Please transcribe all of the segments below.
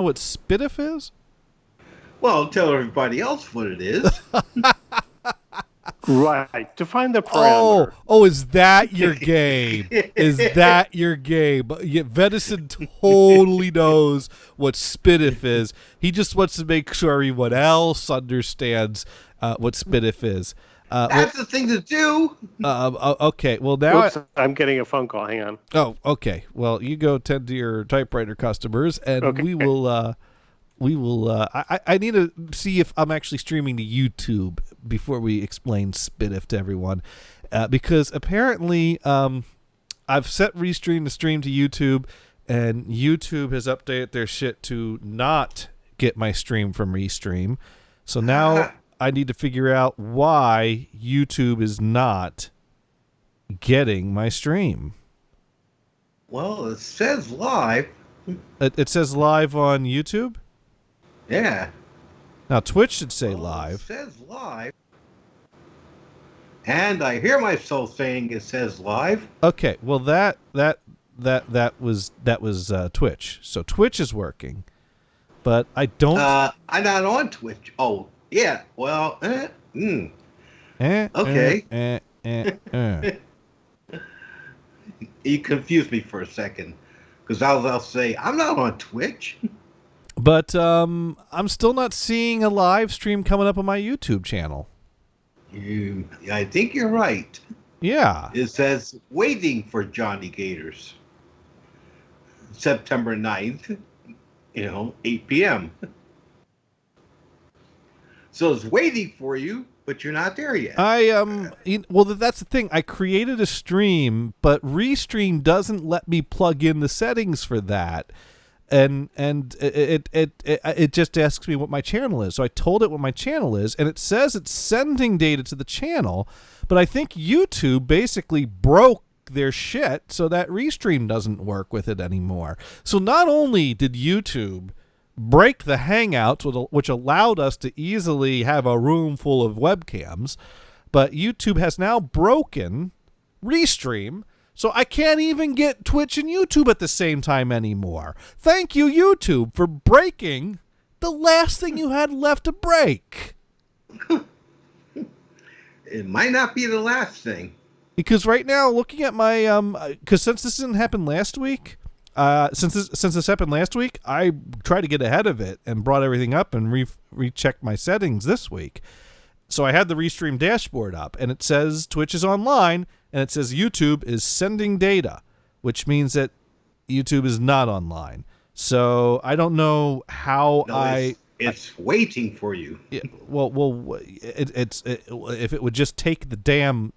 know what Spitif is? Well, tell everybody else what it is. Right. Define the Oh, parameter. oh, is that your game? Is that your game? Yeah, Venison totally knows what Spitif is. He just wants to make sure everyone else understands what Spitif is. That's the thing to do. Okay, well now. Oops, I'm getting a phone call. Hang on. Oh, okay. Well, you go tend to your typewriter customers, and Okay. we will. I need to see if I'm actually streaming to YouTube before we explain Spitif to everyone, because apparently I've set Restream to stream to YouTube, and YouTube has updated their shit to not get my stream from Restream. So now I need to figure out why YouTube is not getting my stream. Well, it says live. It says live on YouTube. Yeah. Now Twitch should say Well, live. It says live. And I hear myself saying it says live. Okay, well that was Twitch. So Twitch is working, but I don't. I'm not on Twitch. Oh, yeah. Well, okay. You confused me for a second, because I'll say I'm not on Twitch. But I'm still not seeing a live stream coming up on my YouTube channel. I think you're right. Yeah. It says waiting for Johnny Gators. September 9th, 8 p.m. So it's waiting for you, but you're not there yet. Well, that's the thing. I created a stream, but Restream doesn't let me plug in the settings for that. And it just asks me what my channel is. So I told it what my channel is, and it says it's sending data to the channel, but I think YouTube basically broke their shit so that Restream doesn't work with it anymore. So not only did YouTube break the Hangouts, which allowed us to easily have a room full of webcams, but YouTube has now broken Restream. So I can't even get Twitch and YouTube at the same time anymore. Thank you, YouTube, for breaking the last thing you had left to break. It might not be the last thing. Because right now, looking at my because since this didn't happen last week, since this happened last week, I tried to get ahead of it and brought everything up and rechecked my settings this week. So I had the Restream dashboard up, and it says Twitch is online, and it says YouTube is sending data, which means that YouTube is not online. So I don't know how It's waiting for you. If it would just take the damn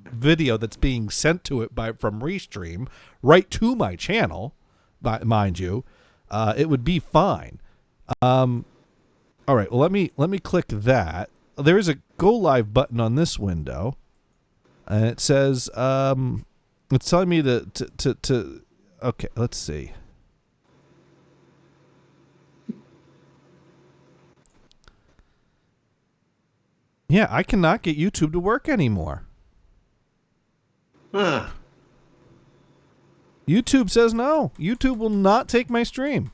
video that's being sent to it from Restream right to my channel, mind you, it would be fine. All right, well let me click that. There is a go live button on this window, and it says it's telling me to okay, let's see. Yeah, I cannot get YouTube to work anymore. Huh. YouTube says no. YouTube will not take my stream.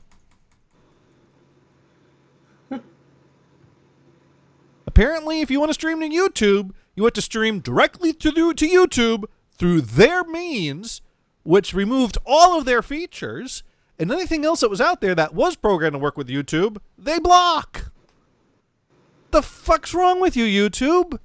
Apparently, if you want to stream to YouTube, you have to stream directly to YouTube through their means, which removed all of their features, and anything else that was out there that was programmed to work with YouTube, they block. The fuck's wrong with you, YouTube?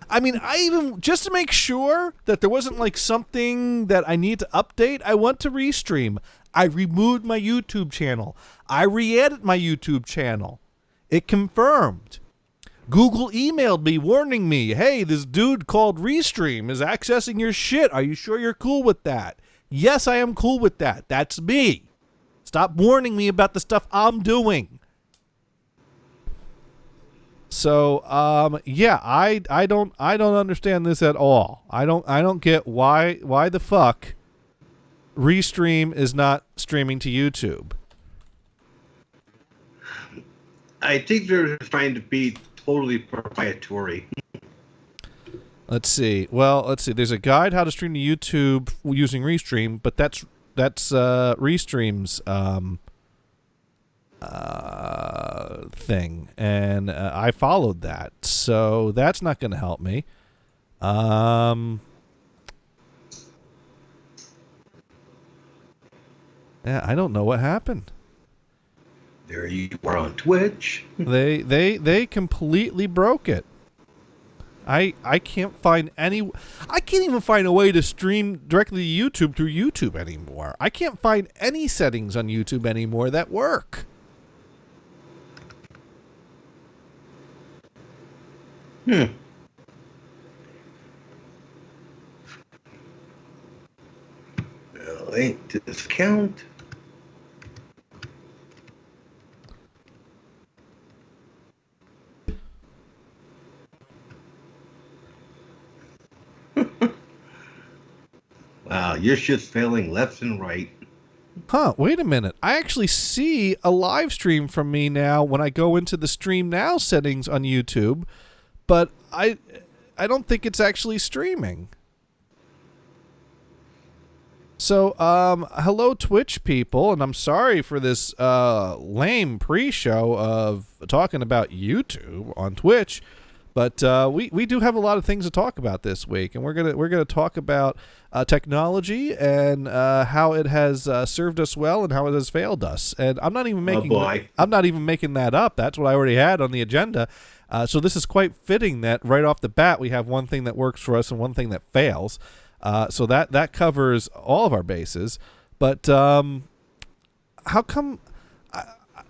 I mean, I even, just to make sure that there wasn't like something that I need to update, I went to Restream. I removed my YouTube channel. I re-added my YouTube channel. It confirmed. Google emailed me warning me, hey, this dude called Restream is accessing your shit. Are you sure you're cool with that? Yes, I am cool with that. That's me. Stop warning me about the stuff I'm doing. So, yeah, I don't understand this at all. I don't get why the fuck Restream is not streaming to YouTube. I think they're trying to be totally proprietary. Let's see. Well, let's see. There's a guide how to stream to YouTube using Restream, but that's Restream's thing, and I followed that. So that's not going to help me. Yeah, I don't know what happened. There you were on Twitch. They completely broke it. I can't find any. I can't even find a way to stream directly to YouTube through YouTube anymore. I can't find any settings on YouTube anymore that work. Link to this account. Wow, your shit's failing left and right. Huh, wait a minute. I actually see a live stream from me now when I go into the Stream Now settings on YouTube, but I don't think it's actually streaming. So, hello Twitch people, and I'm sorry for this lame pre-show of talking about YouTube on Twitch, but we do have a lot of things to talk about this week, and we're gonna talk about technology and how it has served us well and how it has failed us. And I'm not even making that up. That's what I already had on the agenda. So this is quite fitting that right off the bat we have one thing that works for us and one thing that fails. So that covers all of our bases. But how come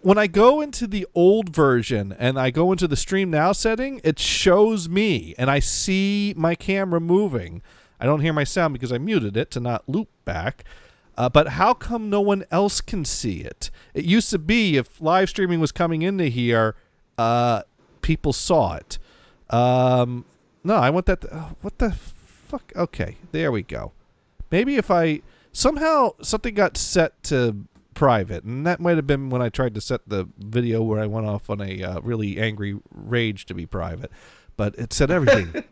when I go into the old version and I go into the Stream Now setting, it shows me and I see my camera moving. I don't hear my sound because I muted it to not loop back. But how come no one else can see it? It used to be if live streaming was coming into here, people saw it. No, I want that. What the fuck? Okay, there we go. Maybe if I somehow something got set to private, and that might have been when I tried to set the video where I went off on a really angry rage to be private, but it set everything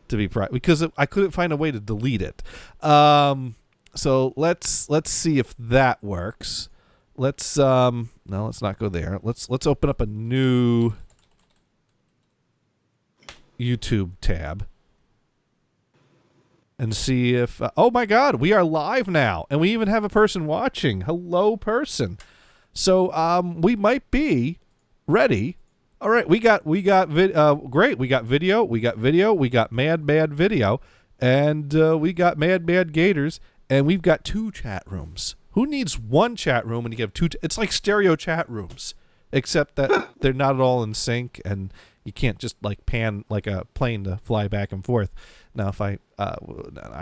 to be private because I couldn't find a way to delete it. So let's see if that works. Let's no, let's not go there. Let's open up a new YouTube tab and see if oh my god, we are live now and we even have a person watching. Hello person. So we might be ready. All right, we got great. We got video, we got mad video, and we got mad gators, and we've got 2 chat rooms. Who needs 1 chat room when you have 2 it's like stereo chat rooms, except that they're not at all in sync and you can't just like pan like a plane to fly back and forth. Now, if I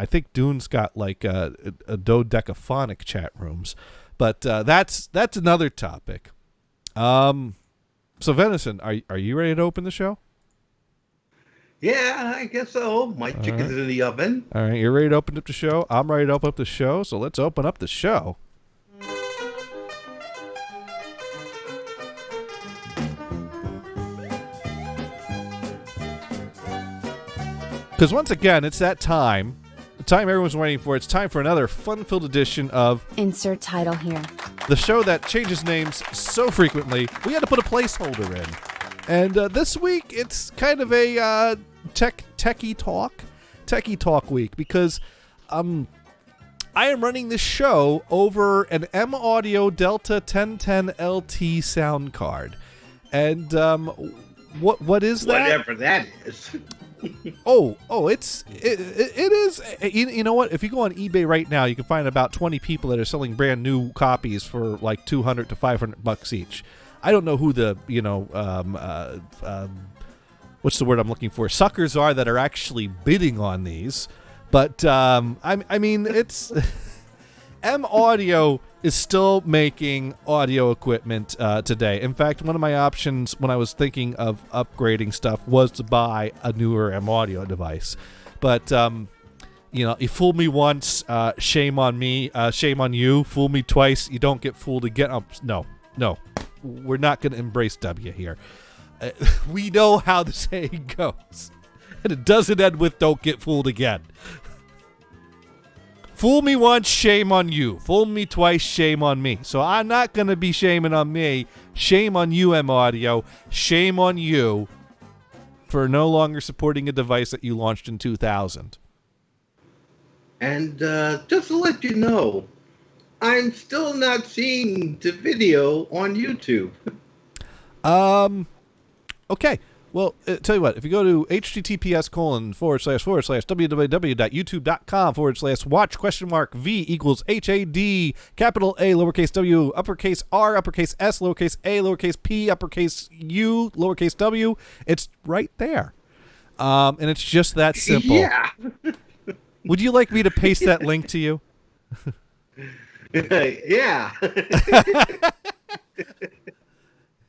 think Dune's got like a dodecaphonic chat rooms, but that's another topic. So Venison, are you ready to open the show? Yeah, I guess so. My chicken's in the oven. All right, you're ready to open up the show. I'm ready to open up the show. So let's open up the show. Because once again, it's that time. The time everyone's waiting for. It's time for another fun-filled edition of Insert title here. The show that changes names so frequently, we had to put a placeholder in. And this week, it's kind of a techie talk week because I am running this show over an M Audio Delta 1010 LT sound card. And what is that? Whatever that is. It is. You know what? If you go on eBay right now, you can find about 20 people that are selling brand new copies for like $200 to $500 each. I don't know who the what's the word I'm looking for? Suckers are that are actually bidding on these, but I mean it's M Audio is still making audio equipment today. In fact, one of my options when I was thinking of upgrading stuff was to buy a newer M Audio device. But, you fooled me once, shame on me, shame on you. Fool me twice, you don't get fooled again. No, we're not going to embrace W here. We know how the saying goes. And it doesn't end with don't get fooled again. Fool me once, shame on you. Fool me twice, shame on me. So I'm not going to be shaming on me. Shame on you, M Audio. Shame on you for no longer supporting a device that you launched in 2000. And just to let you know, I'm still not seeing the video on YouTube. Okay. Well, tell you what, if you go to https://www.youtube.com/watch?V=HAD capital A lowercase W uppercase R uppercase S lowercase A lowercase P uppercase U lowercase W. It's right there. And it's just that simple. Yeah. Would you like me to paste that link to you? Yeah.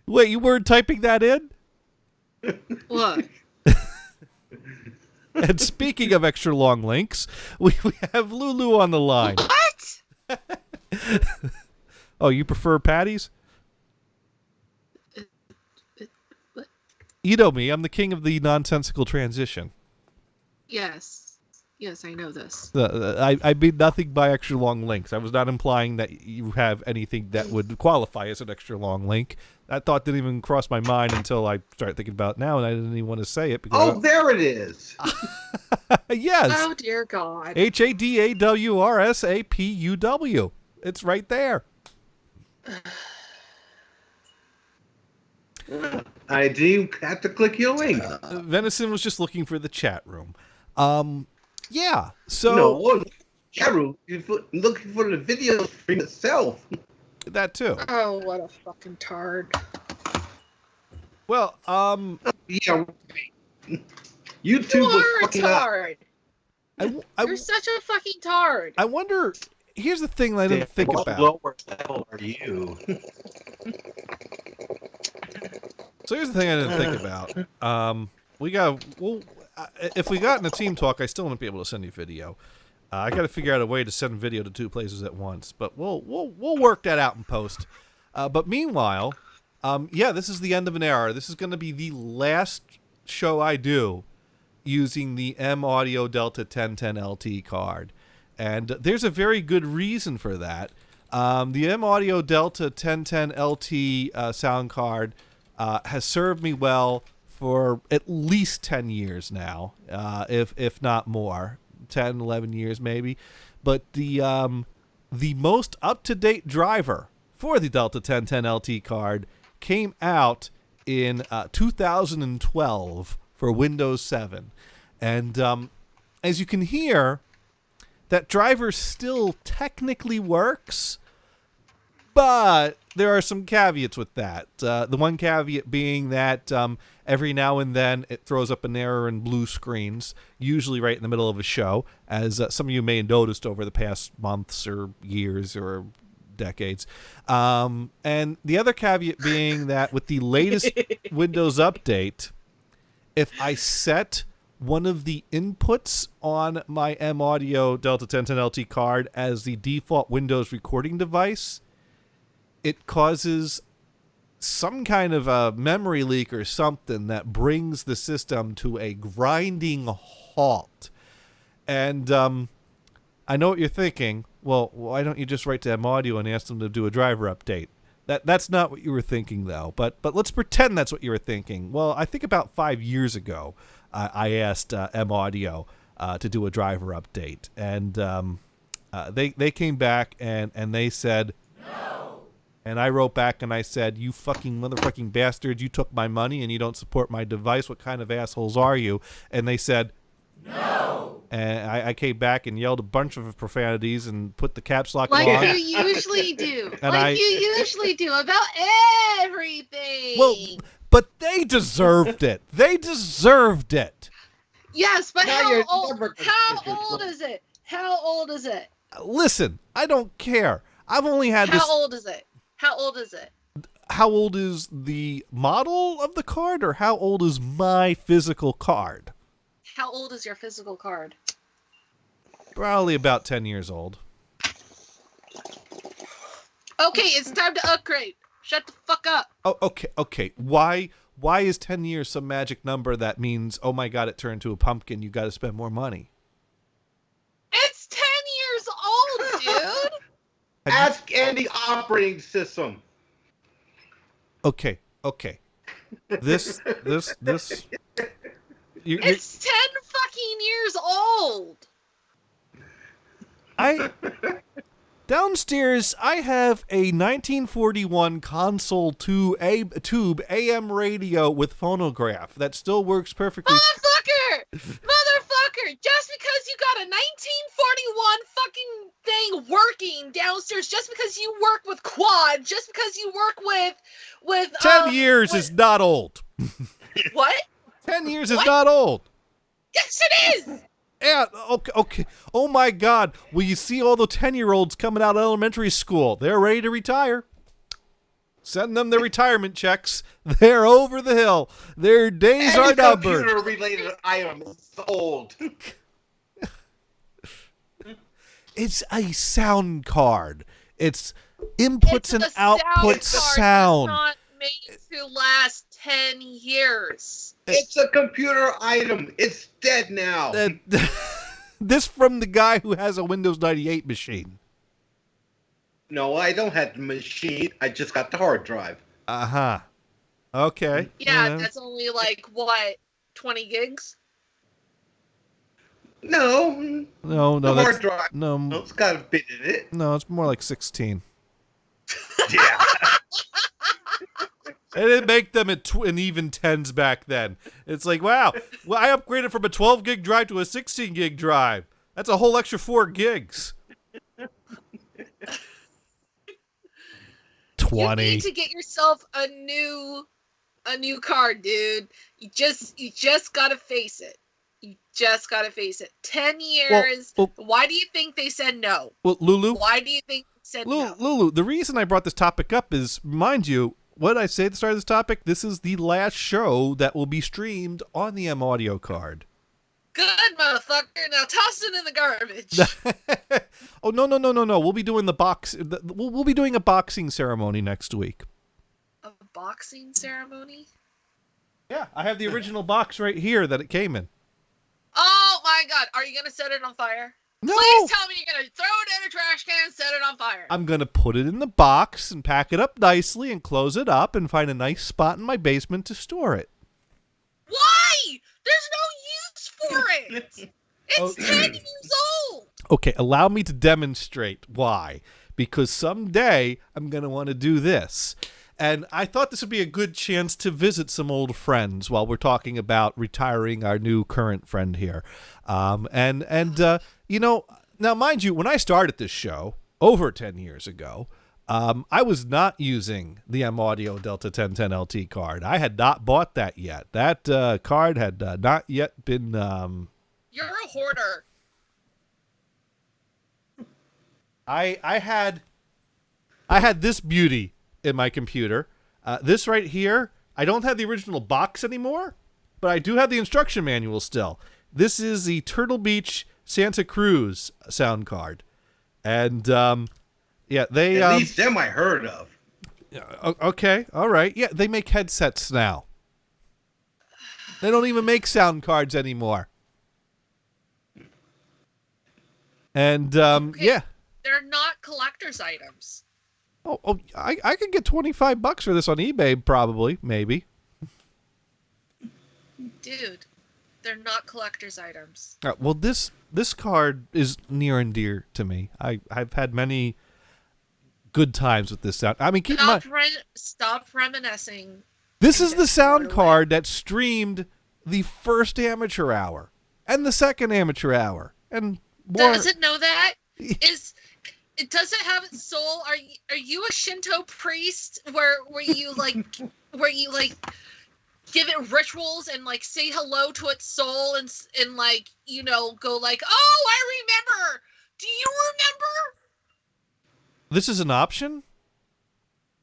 Wait, you weren't typing that in? Look. And speaking of extra long links, we have Lulu on the line. What? Oh, you prefer patties? What? You know me. I'm the king of the nonsensical transition. Yes. Yes, I know this. I mean nothing by extra long links. I was not implying that you have anything that would qualify as an extra long link. That thought didn't even cross my mind until I started thinking about it now, and I didn't even want to say it. Because There it is. yes. Oh, dear God. HADAWRSAPUW. It's right there. I do have to click your link. Venison was just looking for the chat room. Yeah. So No, Carol, you're looking for the video stream itself. that too. Oh, what a fucking tard. Well, Yeah. You YouTube was are a fucking up. tard. I You're such a fucking tard. I wonder. Here's the thing that I didn't think What about. lower level are you? So here's the thing I didn't think about. If we got in a team talk, I still wouldn't be able to send you video. I got to figure out a way to send video to two places at once, but we'll work that out in post. But meanwhile, this is the end of an era. This is going to be the last show I do using the M Audio Delta 1010 LT card, and there's a very good reason for that. The M Audio Delta 1010 LT sound card has served me well for at least 10 years now, if not more, 10, 11 years maybe. But the most up-to-date driver for the Delta 1010 LT card came out in 2012 for Windows 7. And as you can hear, that driver still technically works, but there are some caveats with that. The one caveat being that every now and then it throws up an error in blue screens, usually right in the middle of a show, as some of you may have noticed over the past months or years or decades. And the other caveat being that with the latest Windows update, if I set one of the inputs on my M Audio Delta 1010 LT card as the default Windows recording device, it causes some kind of a memory leak or something that brings the system to a grinding halt. And I know what you're thinking. Well, why don't you just write to M Audio and ask them to do a driver update? That's not what you were thinking, though. But let's pretend that's what you were thinking. Well, I think about 5 years ago, I asked M Audio to do a driver update, and they came back and they said no. And I wrote back and I said, "You fucking motherfucking bastards! You took my money and you don't support my device. What kind of assholes are you?" And they said no. And I came back and yelled a bunch of profanities and put the caps lock Like on. you usually do. And like you usually do about everything. Well, but they deserved it. They deserved it. yes, but Now how you're old? never gonna How get your old phone. is it? How old is it? Listen, I don't care. I've only had this. How old is it? How old is it? How old is the model of the card, or how old is my physical card? How old is your physical card? Probably about 10 years old. Okay, it's time to upgrade. Shut the fuck up. Oh, okay. Why is 10 years some magic number that means, oh my god, it turned to a pumpkin, you got to spend more money? It's 10 years Ask any operating system. Okay. This. It's 10 fucking years old. Downstairs, I have a 1941 console tube AM radio with phonograph that still works perfectly. Motherfucker! Just because you got a 1941 fucking thing working downstairs, just because you work with quad, just because you work with 10 years is not old. What? 10 years is not old. Yes, it is! Yeah, okay. Oh my God. Well, you see all the 10-year-olds coming out of elementary school. They're ready to retire. Send them their retirement checks. They're over the hill. Their days are numbered. Computer-related item is old. It's a sound card. It's inputs and outputs sound. It's not made to last 10 years. It's a computer item. It's dead now. This from the guy who has a Windows 98 machine. No, I don't have the machine. I just got the hard drive. Uh-huh. Okay. Yeah, that's only like, what, 20 gigs? No. No, The hard drive. No, It's got a bit in it. no, it's more like 16. Yeah. They didn't make them in even 10s back then. It's like, wow, well, I upgraded from a 12 gig drive to a 16 gig drive. That's a whole extra 4 gigs. 20. You need to get yourself a new card, dude. You just gotta face it. You just gotta face it. 10 years. Well, why do you think they said no? Well, Lulu. Why do you think they said no? Lulu, the reason I brought this topic up is, mind you, what did I say at the start of this topic? This is the last show that will be streamed on the M Audio card. Good, motherfucker. Now toss it in the garbage. Oh, no. We'll be doing we'll be doing a boxing ceremony next week. A boxing ceremony? Yeah, I have the original box right here that it came in. Oh my God! Are you gonna set it on fire? No. Please tell me you're gonna throw it in a trash can, set it on fire. I'm going to put it in the box and pack it up nicely and close it up and find a nice spot in my basement to store it. Why? There's no use for it. It's 10 years old. Okay, allow me to demonstrate why. Because someday I'm going to want to do this. And I thought this would be a good chance to visit some old friends while we're talking about retiring our new current friend here. You know, now mind you, when I started this show over 10 years ago, I was not using the M Audio Delta 1010 LT card. I had not bought that yet. That card had not yet been... You're a hoarder. I had this beauty in my computer. This right here, I don't have the original box anymore, but I do have the instruction manual still. This is the Turtle Beach Santa Cruz sound card. And, yeah, they... At least them I heard of. Okay, all right. Yeah, they make headsets now. They don't even make sound cards anymore. And, yeah. They're not collector's items. Oh, I could get $25 for this on eBay, probably, maybe. Dude, they're not collector's items. Well, this card is near and dear to me. I've had many good times with this sound. I mean, keep in mind, Stop reminiscing. this is the sound card that streamed the first amateur hour and the second amateur hour and more. Does it know that? It doesn't have its soul. Are you a Shinto priest where you like give it rituals and like say hello to its soul and like, you know, go like, oh, I remember. Do you remember? This is an option?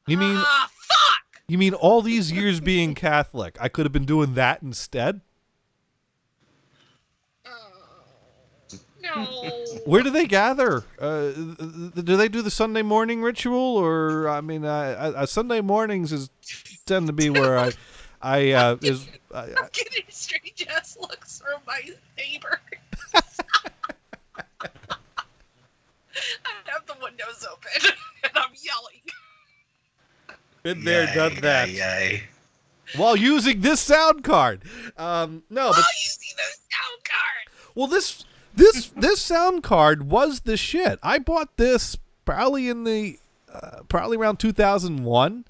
You mean fuck! You mean all these years being Catholic, I could have been doing that instead? No. Where do they gather? Do they do the Sunday morning ritual, or I mean, Sunday mornings tend to be where I'm getting strange ass looks from my neighbor. I have the windows is open and I'm yelling. Been there, done that. Yay. While using this sound card. No, but Oh, you see the sound card. well, this sound card was the shit. I bought this probably in the probably around 2001,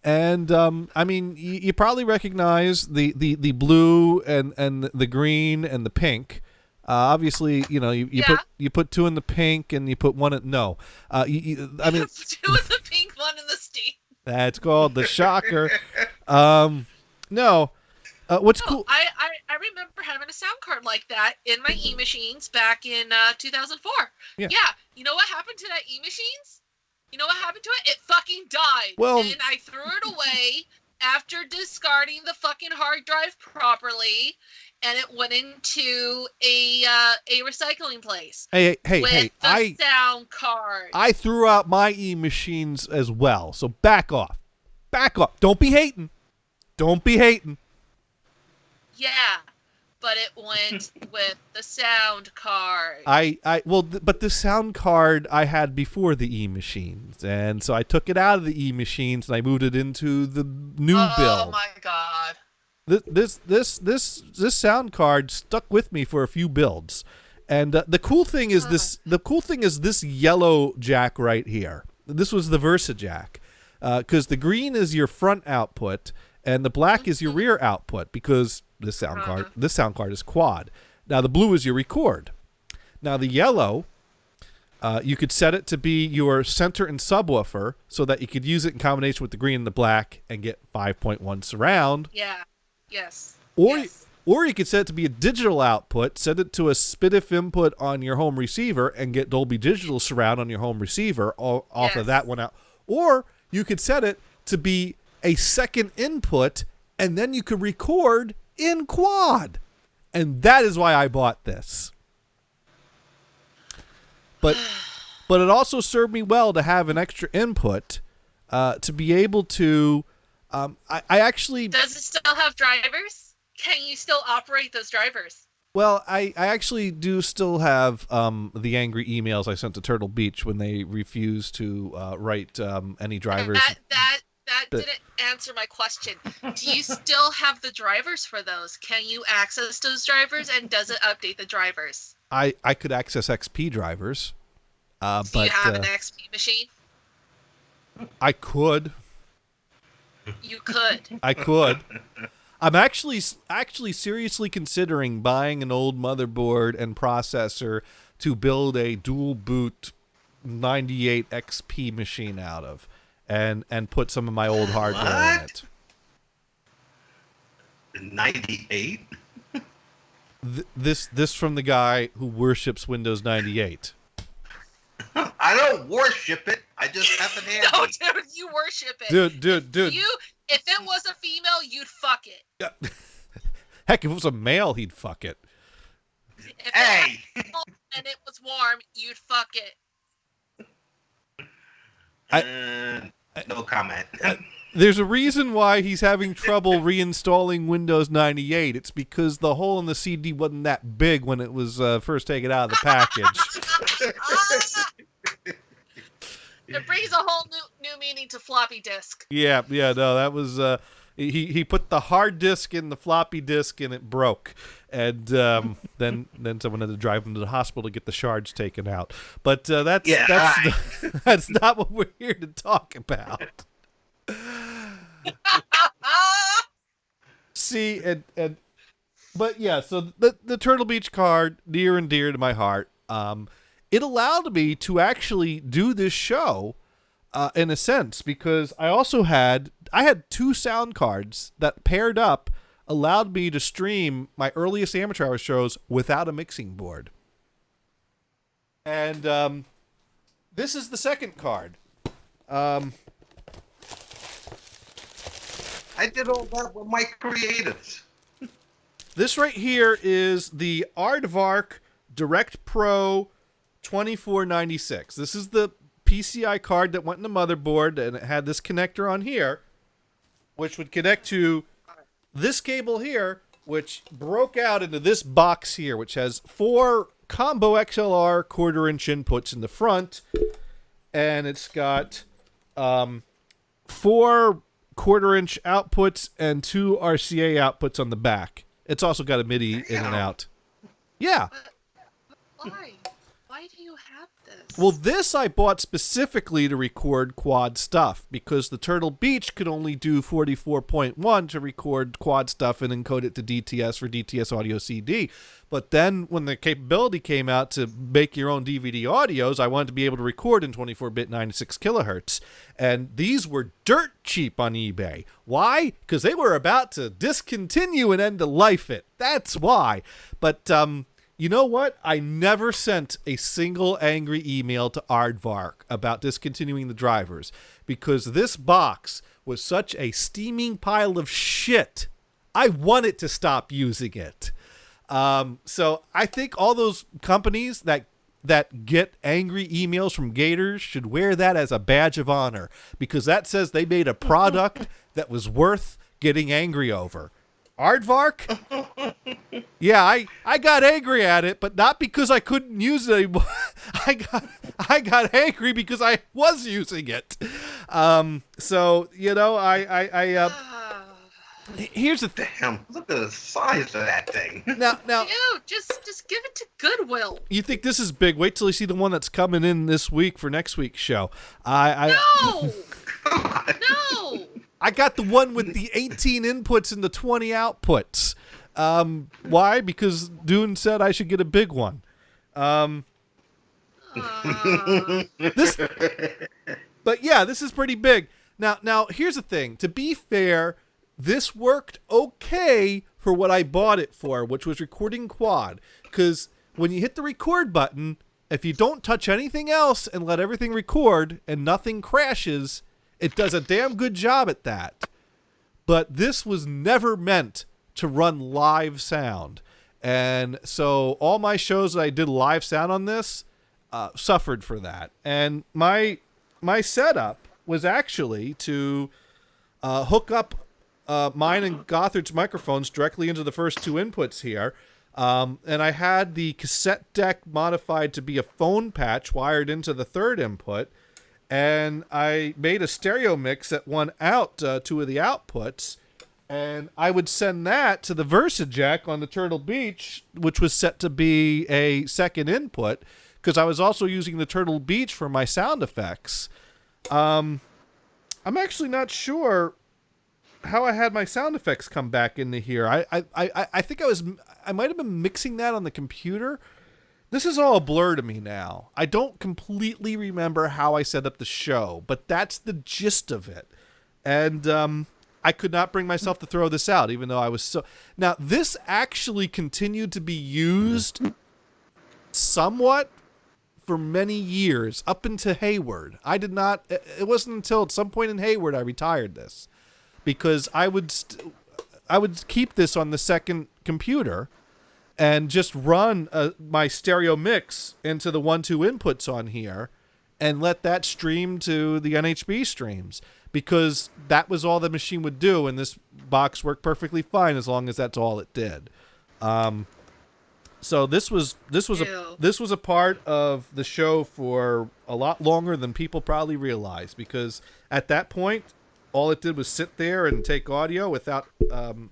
and I mean, you probably recognize the blue and the green and the pink. Obviously, you know, you put two in the pink and you put one in I mean, Two in the pink, one in the steam. that's called the shocker. No. What's No, cool? I remember having a sound card like that in my e-machines back in 2004. Yeah. You know what happened to that e-machines? You know what happened to it? It fucking died. Well- and I threw it away after discarding the fucking hard drive properly, and it went into a recycling place Hey, with the sound card. I threw out my e-machines as well. So back off. Back off. Don't be hating. Don't be hating. Yeah, but it went with the sound card. But the sound card I had before the e-machines, and so I took it out of the e-machines and I moved it into the new build. Oh my god. This sound card stuck with me for a few builds, and the cool thing is this yellow jack right here. This was the Versa jack, because the green is your front output and the black is your rear output, because this sound card is quad. Now the blue is your record. Now the yellow, you could set it to be your center and subwoofer so that you could use it in combination with the green and the black and get 5.1 surround. Yeah. Yes. Or yes. or you could set it to be a digital output, set it to a SPDIF input on your home receiver, and get Dolby Digital surround on your home receiver off of that one out. Or you could set it to be a second input, and then you could record in quad. And that is why I bought this. But it also served me well to have an extra input to be able to... I actually... Does it still have drivers? Can you still operate those drivers? Well, I actually do still have the angry emails I sent to Turtle Beach when they refused to write any drivers. That didn't answer my question. Do you still have the drivers for those? Can you access those drivers, and does it update the drivers? I could access XP drivers. Do but you have an XP machine? I could. You could. I could. I'm actually seriously considering buying an old motherboard and processor to build a dual boot 98 XP machine out of, and put some of my old hardware in it. 98? This from the guy who worships Windows 98. I don't worship it. I just have an handy. No, dude, you worship it. Dude. If it was a female, you'd fuck it. Yeah. Heck, if it was a male, he'd fuck it. If Hey! it was and it was warm, you'd fuck it. No comment. There's a reason why he's having trouble reinstalling Windows 98. It's because the hole in the CD wasn't that big when it was first taken out of the package. It brings a whole new meaning to floppy disk. Yeah, no, that was he put the hard disk in the floppy disk and it broke, and then someone had to drive him to the hospital to get the shards taken out. But that's that's not what we're here to talk about. See, but yeah, so the Turtle Beach card, near and dear to my heart. It allowed me to actually do this show in a sense, because I had two sound cards that paired up, allowed me to stream my earliest amateur hour shows without a mixing board. And this is the second card. I did all that with my creatives. This right here is the Aardvark Direct Pro 2496. This is the PCI card that went in the motherboard, and it had this connector on here, which would connect to this cable here, which broke out into this box here, which has 4 combo XLR 1/4-inch inputs in the front, and it's got 4 quarter-inch outputs and 2 RCA outputs on the back. It's also got a MIDI in and out. Yeah. Why? Why do you have this? Well, this I bought specifically to record quad stuff because the Turtle Beach could only do 44.1 to record quad stuff and encode it to DTS for DTS audio CD. But then when the capability came out to make your own DVD audios, I wanted to be able to record in 24-bit 96 kilohertz. And these were dirt cheap on eBay. Why? Because they were about to discontinue and end of life it. That's why. But, you know what? I never sent a single angry email to Aardvark about discontinuing the drivers because this box was such a steaming pile of shit. I wanted to stop using it. So I think all those companies that get angry emails from Gators should wear that as a badge of honor because that says they made a product that was worth getting angry over. Aardvark? Yeah, I got angry at it, but not because I couldn't use it anymore. I got angry because I was using it. So, you know, here's the thing. Damn, look at the size of that thing. Now, Ew, just give it to Goodwill. you think this is big? Wait till you see the one that's coming in this week for next week's show. No! God. No! I got the one with the 18 inputs and the 20 outputs. Why? Because Dune said I should get a big one. This, but yeah, this is pretty big. Now here's the thing. To be fair, this worked okay for what I bought it for, which was recording quad. Because when you hit the record button, if you don't touch anything else and let everything record and nothing crashes, it does a damn good job at that. But this was never meant to run live sound. And so all my shows that I did live sound on this suffered for that. And my setup was actually to hook up mine and Gothard's microphones directly into the first two inputs here. And I had the cassette deck modified to be a phone patch wired into the third input. And I made a stereo mix that won out two of the outputs. And I would send that to the VersaJack on the Turtle Beach, which was set to be a second input, because I was also using the Turtle Beach for my sound effects. I'm actually not sure how I had my sound effects come back into here. I think I might have been mixing that on the computer. This is all a blur to me now. I don't completely remember how I set up the show, but that's the gist of it. And I could not bring myself to throw this out, even though I was so... Now, this actually continued to be used somewhat for many years, up into Hayward. I did not... It wasn't until at some point in Hayward I retired this, because I would keep this on the second computer and just run my stereo mix into the 1-2 inputs on here and let that stream to the NHB streams, because that was all the machine would do, and this box worked perfectly fine as long as that's all it did. So this was a part of the show for a lot longer than people probably realize, because at that point all it did was sit there and take audio without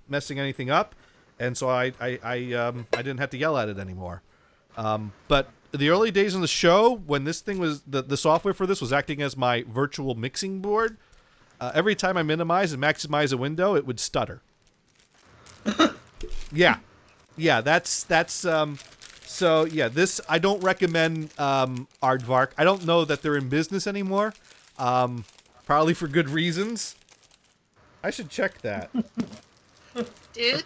messing anything up. And so I didn't have to yell at it anymore. But the early days in the show, when this thing was, the software for this was acting as my virtual mixing board, every time I minimize and maximize a window, it would stutter. Yeah, that's so yeah, this, I don't recommend Aardvark. I don't know that they're in business anymore. Probably for good reasons. I should check that. Dude,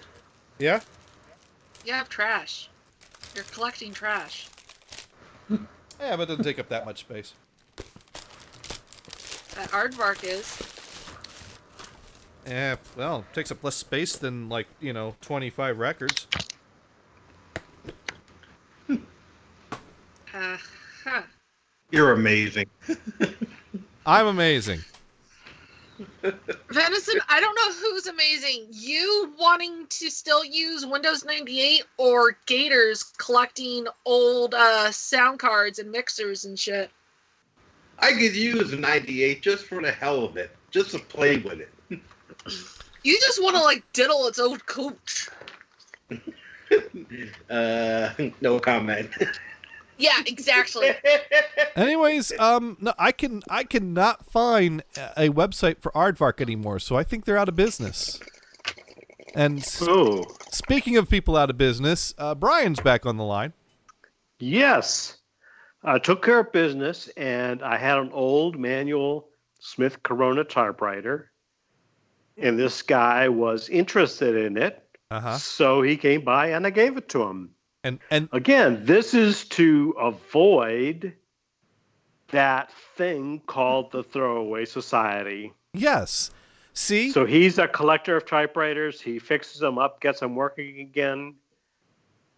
Yeah? you have trash. You're collecting trash. Yeah, but it doesn't take up that much space. That Aardvark is. Yeah, well, it takes up less space than, 25 records. Huh. You're amazing. I'm amazing. Venison, I don't know who's amazing. You wanting to still use Windows 98 or Gators collecting old sound cards and mixers and shit. I could use a 98 just for the hell of it, just to play with it. You just want to like diddle its old coach. No comment. Yeah, exactly. Anyways, no, I cannot find a website for Aardvark anymore, so I think they're out of business. And Oh, speaking of people out of business, Brian's back on the line. yes. I took care of business, and I had an old manual Smith Corona typewriter, and this guy was interested in it, so he came by, and I gave it to him. And Again, this is to avoid that thing called the throwaway society. yes, see, So he's a collector of typewriters. He fixes them up, gets them working again,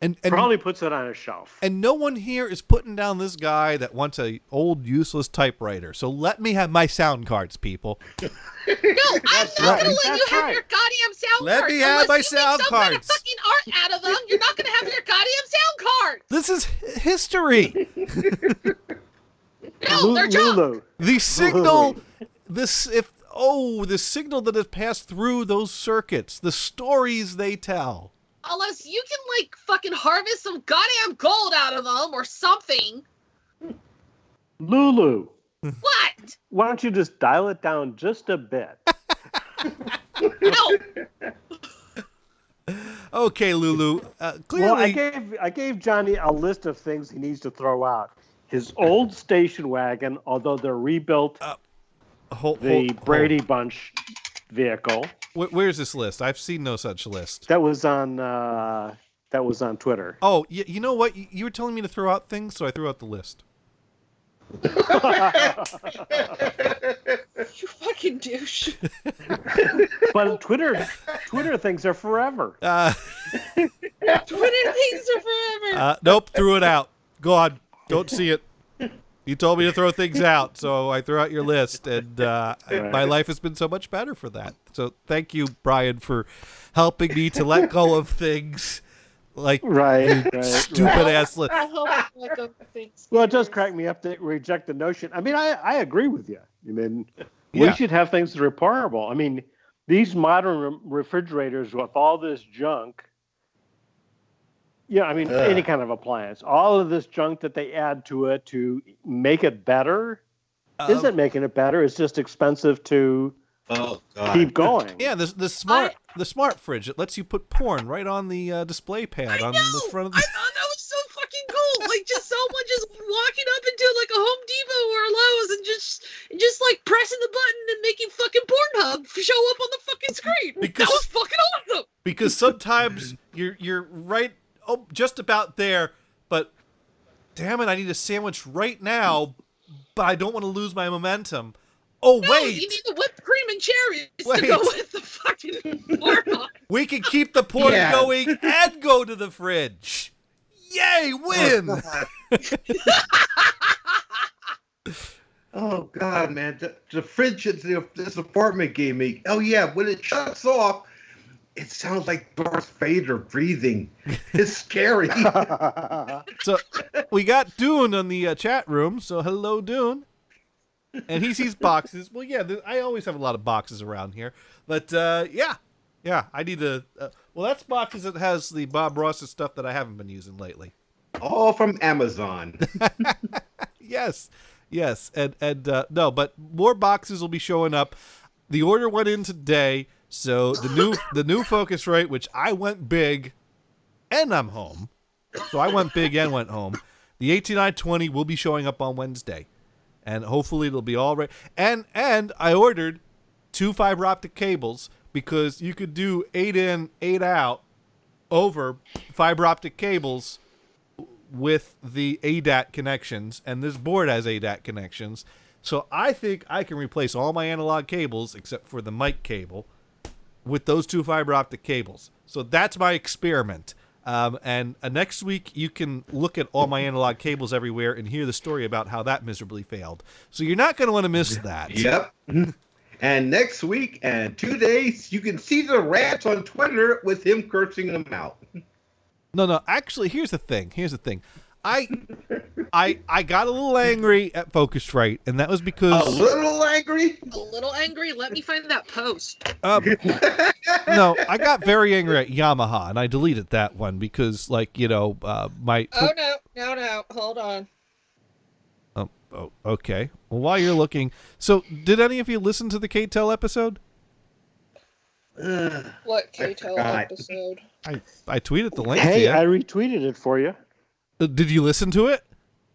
and probably puts it on a shelf. and no one here is putting down this guy that wants a old useless typewriter. So let me have my sound cards, people. No, I'm not right. gonna let you That's have right. your goddamn sound Let cards. me have my Unless you make sound some kind of cards. fucking art out of them, you're not gonna have your goddamn sound cards. This is history. No, they're junk. Lulu. The signal, the signal that has passed through those circuits, the stories they tell. Unless you can like fucking harvest some goddamn gold out of them or something. Lulu, What? why don't you just dial it down just a bit? No. Okay, Lulu. Clearly, Well, I gave Johnny a list of things he needs to throw out. His old station wagon, although they're rebuilt, the Brady Bunch vehicle. Where's this list? I've seen no such list. That was on Twitter. Oh, you know what? You were telling me to throw out things, so I threw out the list. You fucking douche. But Twitter things are forever. Twitter things are forever. Nope, threw it out. God, don't see it. You told me to throw things out, so I threw out your list, and my life has been so much better for that. So thank you, Brian, for helping me to let go of things like Right. stupid ass list. I hope I let go of things. Well, it does crack me up to reject the notion. I mean, I agree with you. I mean, Yeah. we should have things that are repairable. I mean, these modern refrigerators with all this junk. Yeah, I mean, any kind of appliance. All of this junk that they add to it to make it better isn't making it better. It's just expensive to Oh, God. keep going. Yeah, the smart fridge. It lets you put porn right on the display pad on the front of I the. thought that was so fucking cool. Like just someone just walking up into like a Home Depot or a Lowe's and just like pressing the button and making fucking Pornhub show up on the fucking screen. Because- that was fucking awesome. Because sometimes you're right, just about there, but damn it, I need a sandwich right now, but I don't want to lose my momentum. Oh No, wait, you need the whipped cream and cherries Wait. to go with the fucking porn. we can keep the porn Yeah. going and go to the fridge. Yay, win! Oh, God, man. The fridge that this apartment gave me. Oh, yeah. When it shuts off, it sounds like Darth Vader breathing. It's scary. So we got Dune on the chat room. So hello, Dune. And he sees boxes. Well, yeah, I always have a lot of boxes around here. But yeah, I need to. Well, that's boxes that has the Bob Ross's stuff that I haven't been using lately. All from Amazon. Yes, and no, but more boxes will be showing up. The order went in today, so the new Focusrite, which I went big, and I'm home. So I went big and went home. The 18920 will be showing up on Wednesday, and hopefully it'll be all right. And I ordered 2 fiber optic cables because you could do 8 in, 8 out over fiber optic cables with the ADAT connections, and this board has ADAT connections. So I think I can replace all my analog cables except for the mic cable with those 2 fiber optic cables. So that's my experiment. And next week you can look at all my analog cables everywhere and hear the story about how that miserably failed. So you're not going to want to miss that. Yep. And next week and 2 days, you can see the rants on Twitter with him cursing them out. No. Actually, here's the thing. I I got a little angry at Focusrite, and that was A because little angry. A little angry. Let me find that post. no, I got very angry at Yamaha, and I deleted that one because, like, my. Oh no! Hold on. Oh, okay. Well, while you're looking, so did any of you listen to the KTEL episode? What KTEL forgot. episode? I tweeted the link to Hey, you. I retweeted it for you. Did you listen to it?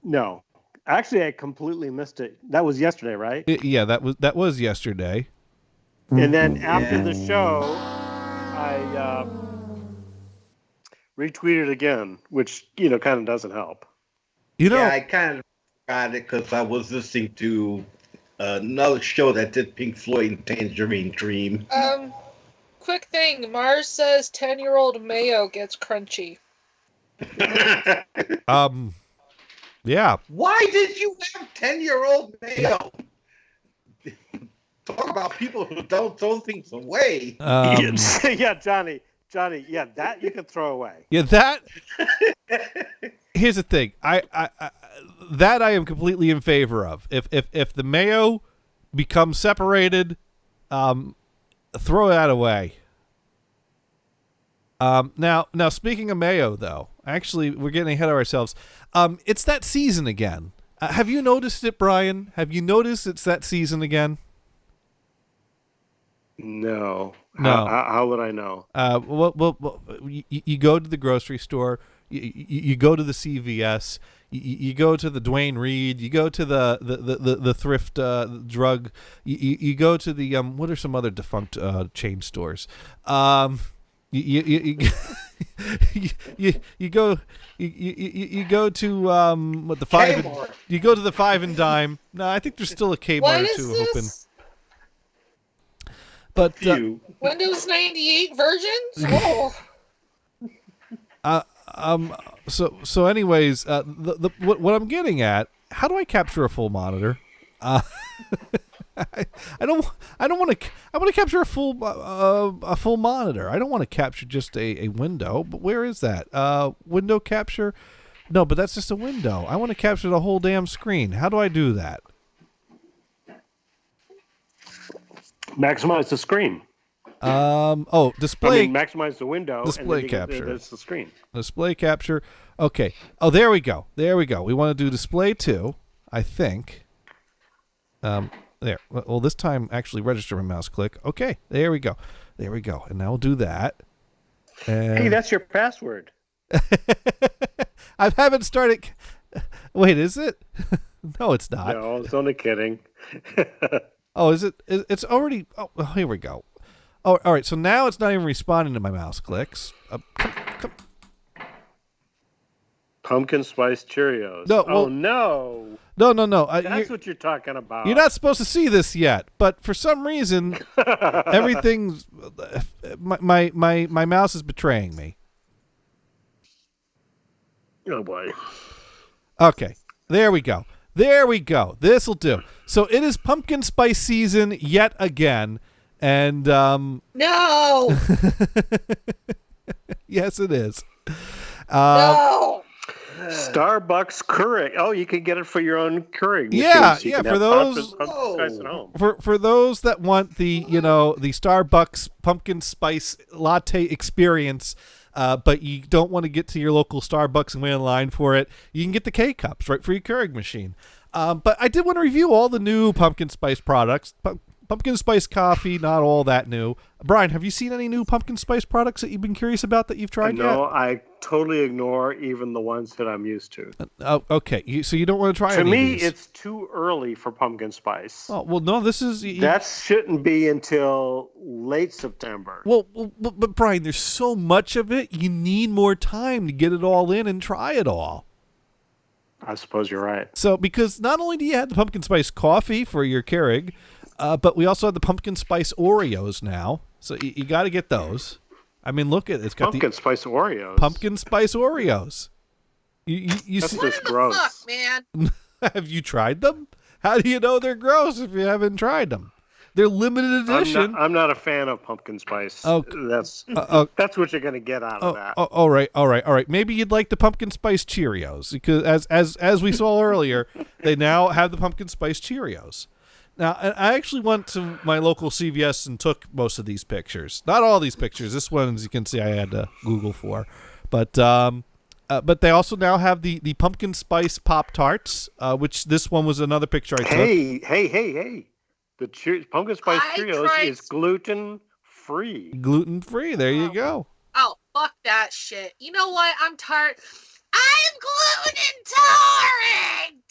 No, actually, I completely missed it. That was yesterday, right? Yeah, that was yesterday. And then after the show, I retweeted again, which kind of doesn't help. Yeah, I kind of forgot it because I was listening to another show that did Pink Floyd and Tangerine Dream. Quick thing. Mars says 10-year-old Mayo gets crunchy. Yeah. Why did you have 10-year-old Mayo? Talk about people who don't throw things away. Yeah, Johnny, yeah, that you can throw away. Yeah, that. Here's the thing. I am completely in favor of. If the Mayo becomes separated, throw that away. Now speaking of Mayo, though, actually we're getting ahead of ourselves. It's that season again. Have you noticed it, Brian? Have you noticed it's that season again? No. No. How would I know? Well, you go to the grocery store, you go to the CVS, you go to the Dwayne Reed, you go to the thrift drug, you go to the what are some other defunct chain stores? You go to what the five Kmart. you go to the Five and Dime. No, I think there's still a Kmart What or is two this? open. But Few. Windows 98 versions? Oh. So anyways, what I'm getting at, how do I capture a full monitor? I want to capture a full monitor. I don't want to capture just a window. But where is that? Window capture? No, but that's just a window. I want to capture the whole damn screen. How do I do that? Maximize the screen. Display. Maximize the window. Display and then capture. That's the screen. Display capture. Okay. Oh, there we go. We want to do display 2, I think. There. Well, this time actually register my mouse click. Okay. There we go. And now we'll do that. Hey, that's your password. I haven't started. Wait, is it? No, it's not. No, it's only kidding. Oh, is it? It's already. Oh, here we go. Oh, all right. So now it's not even responding to my mouse clicks. Come. Pumpkin spice Cheerios. No, well- no. No. That's what you're talking about. You're not supposed to see this yet, but for some reason, everything's. My mouse is betraying me. Oh boy. Okay, there we go. This'll do. So it is pumpkin spice season yet again, and No! yes, it is. No! Starbucks Keurig. Oh, you can get it for your own Keurig. machine, Yeah, so you yeah, can for have those- pumpkin spice at home. For those that want the the Starbucks pumpkin spice latte experience, but you don't want to get to your local Starbucks and wait in line for it, you can get the K-Cups right for your Keurig machine. But I did want to review all the new pumpkin spice products. Pumpkin spice coffee, not all that new. Brian, have you seen any new pumpkin spice products that you've been curious about that you've tried No, yet? I totally ignore even the ones that I'm used to. Oh, okay. So you don't want to try To any me, of these? it's too early for pumpkin spice. Oh, well, no, this is... That shouldn't be until late September. Well, but Brian, there's so much of it. You need more time to get it all in and try it all. I suppose you're right. So, because not only do you have the pumpkin spice coffee for your Keurig, but we also have the pumpkin spice Oreos now. So you got to get those. I mean, look at it. It's got Pumpkin spice Oreos. the pumpkin spice Oreos. You That's see, just What the gross. fuck, man? have you tried them? How do you know they're gross if you haven't tried them? They're limited edition. I'm not a fan of pumpkin spice. Oh, That's what you're going to get out of that. all right. Maybe you'd like the pumpkin spice Cheerios because, as we saw earlier, they now have the pumpkin spice Cheerios. Now, I actually went to my local CVS and took most of these pictures. Not all these pictures. This one, as you can see, I had to Google for, but they also now have the pumpkin spice Pop-Tarts, which this one was another picture I took. Hey. The pumpkin spice Cheerios is gluten-free. Gluten-free. There you go. Oh, fuck that shit. You know what? I'm tired. I'm gluten intolerant!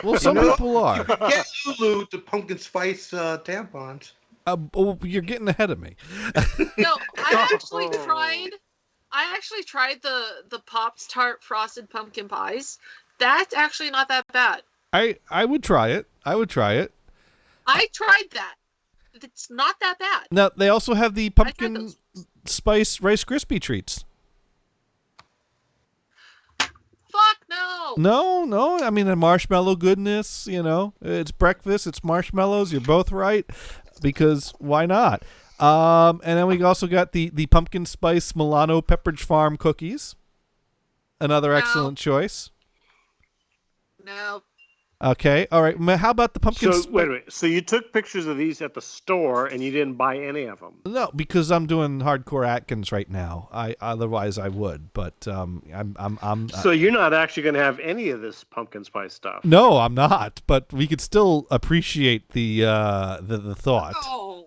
Well, some people are. Get Lulu the pumpkin spice tampons. You're getting ahead of me. No, I actually tried the Pops Tart frosted pumpkin pies. That's actually not that bad. I would try it. I tried that. It's not that bad. Now, they also have the pumpkin spice Rice Krispie treats. Fuck no. No. I mean, the marshmallow goodness, it's breakfast, it's marshmallows. You're both right, because why not? And then we also got the pumpkin spice Milano Pepperidge Farm cookies. Another excellent choice. No. Okay, all right. How about the pumpkin? Wait. So you took pictures of these at the store and you didn't buy any of them? No, because I'm doing hardcore Atkins right now. Otherwise I would, but I'm. So you're not actually going to have any of this pumpkin spice stuff? No, I'm not. But we could still appreciate the thought. Oh.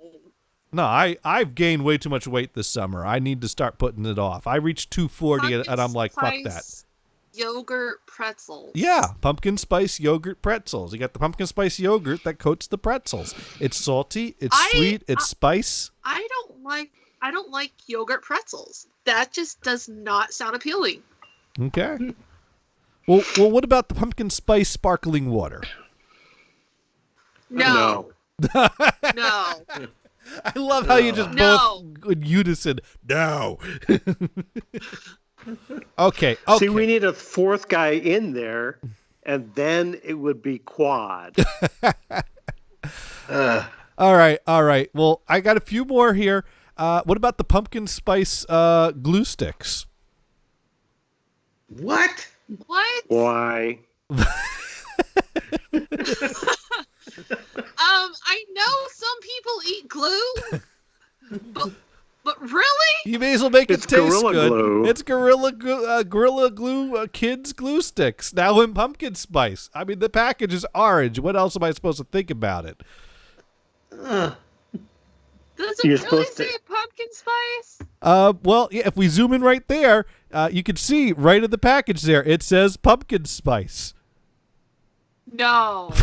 No, I've gained way too much weight this summer. I need to start putting it off. I reached 240 and I'm like, fuck that. Yogurt pretzels. Yeah, pumpkin spice yogurt pretzels. You got the pumpkin spice yogurt that coats the pretzels. It's salty, it's sweet, it's spice. I don't like yogurt pretzels. That just does not sound appealing. Okay. Well, what about the pumpkin spice sparkling water? No. No. I love how you just both in unison. No. Okay. See, we need a fourth guy in there, and then it would be Quad. All right. Well, I got a few more here. What about the pumpkin spice glue sticks? What? Why? I know some people eat glue, but really? You may as well make it taste Gorilla good. Glue. It's Gorilla Glue kids glue sticks now in pumpkin spice. I mean, the package is orange. What else am I supposed to think about it? Does it You're really supposed to- say pumpkin spice? Well, yeah. If we zoom in right there, you can see right in the package there. It says pumpkin spice. No.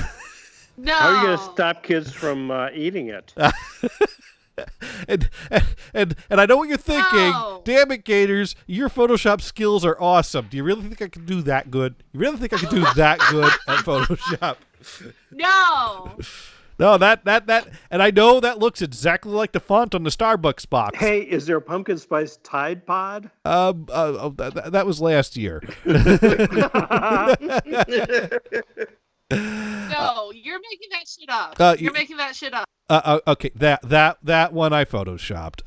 No. How are you going to stop kids from eating it? And I know what you're thinking. No. Damn it, Gators! Your Photoshop skills are awesome. Do you really think I can do that good? You really think I can do that good at Photoshop? No. No, that, and I know that looks exactly like the font on the Starbucks box. Hey, is there a pumpkin spice Tide Pod? That was last year. No, you're making that shit up. You're making that shit up. Okay, that one I photoshopped.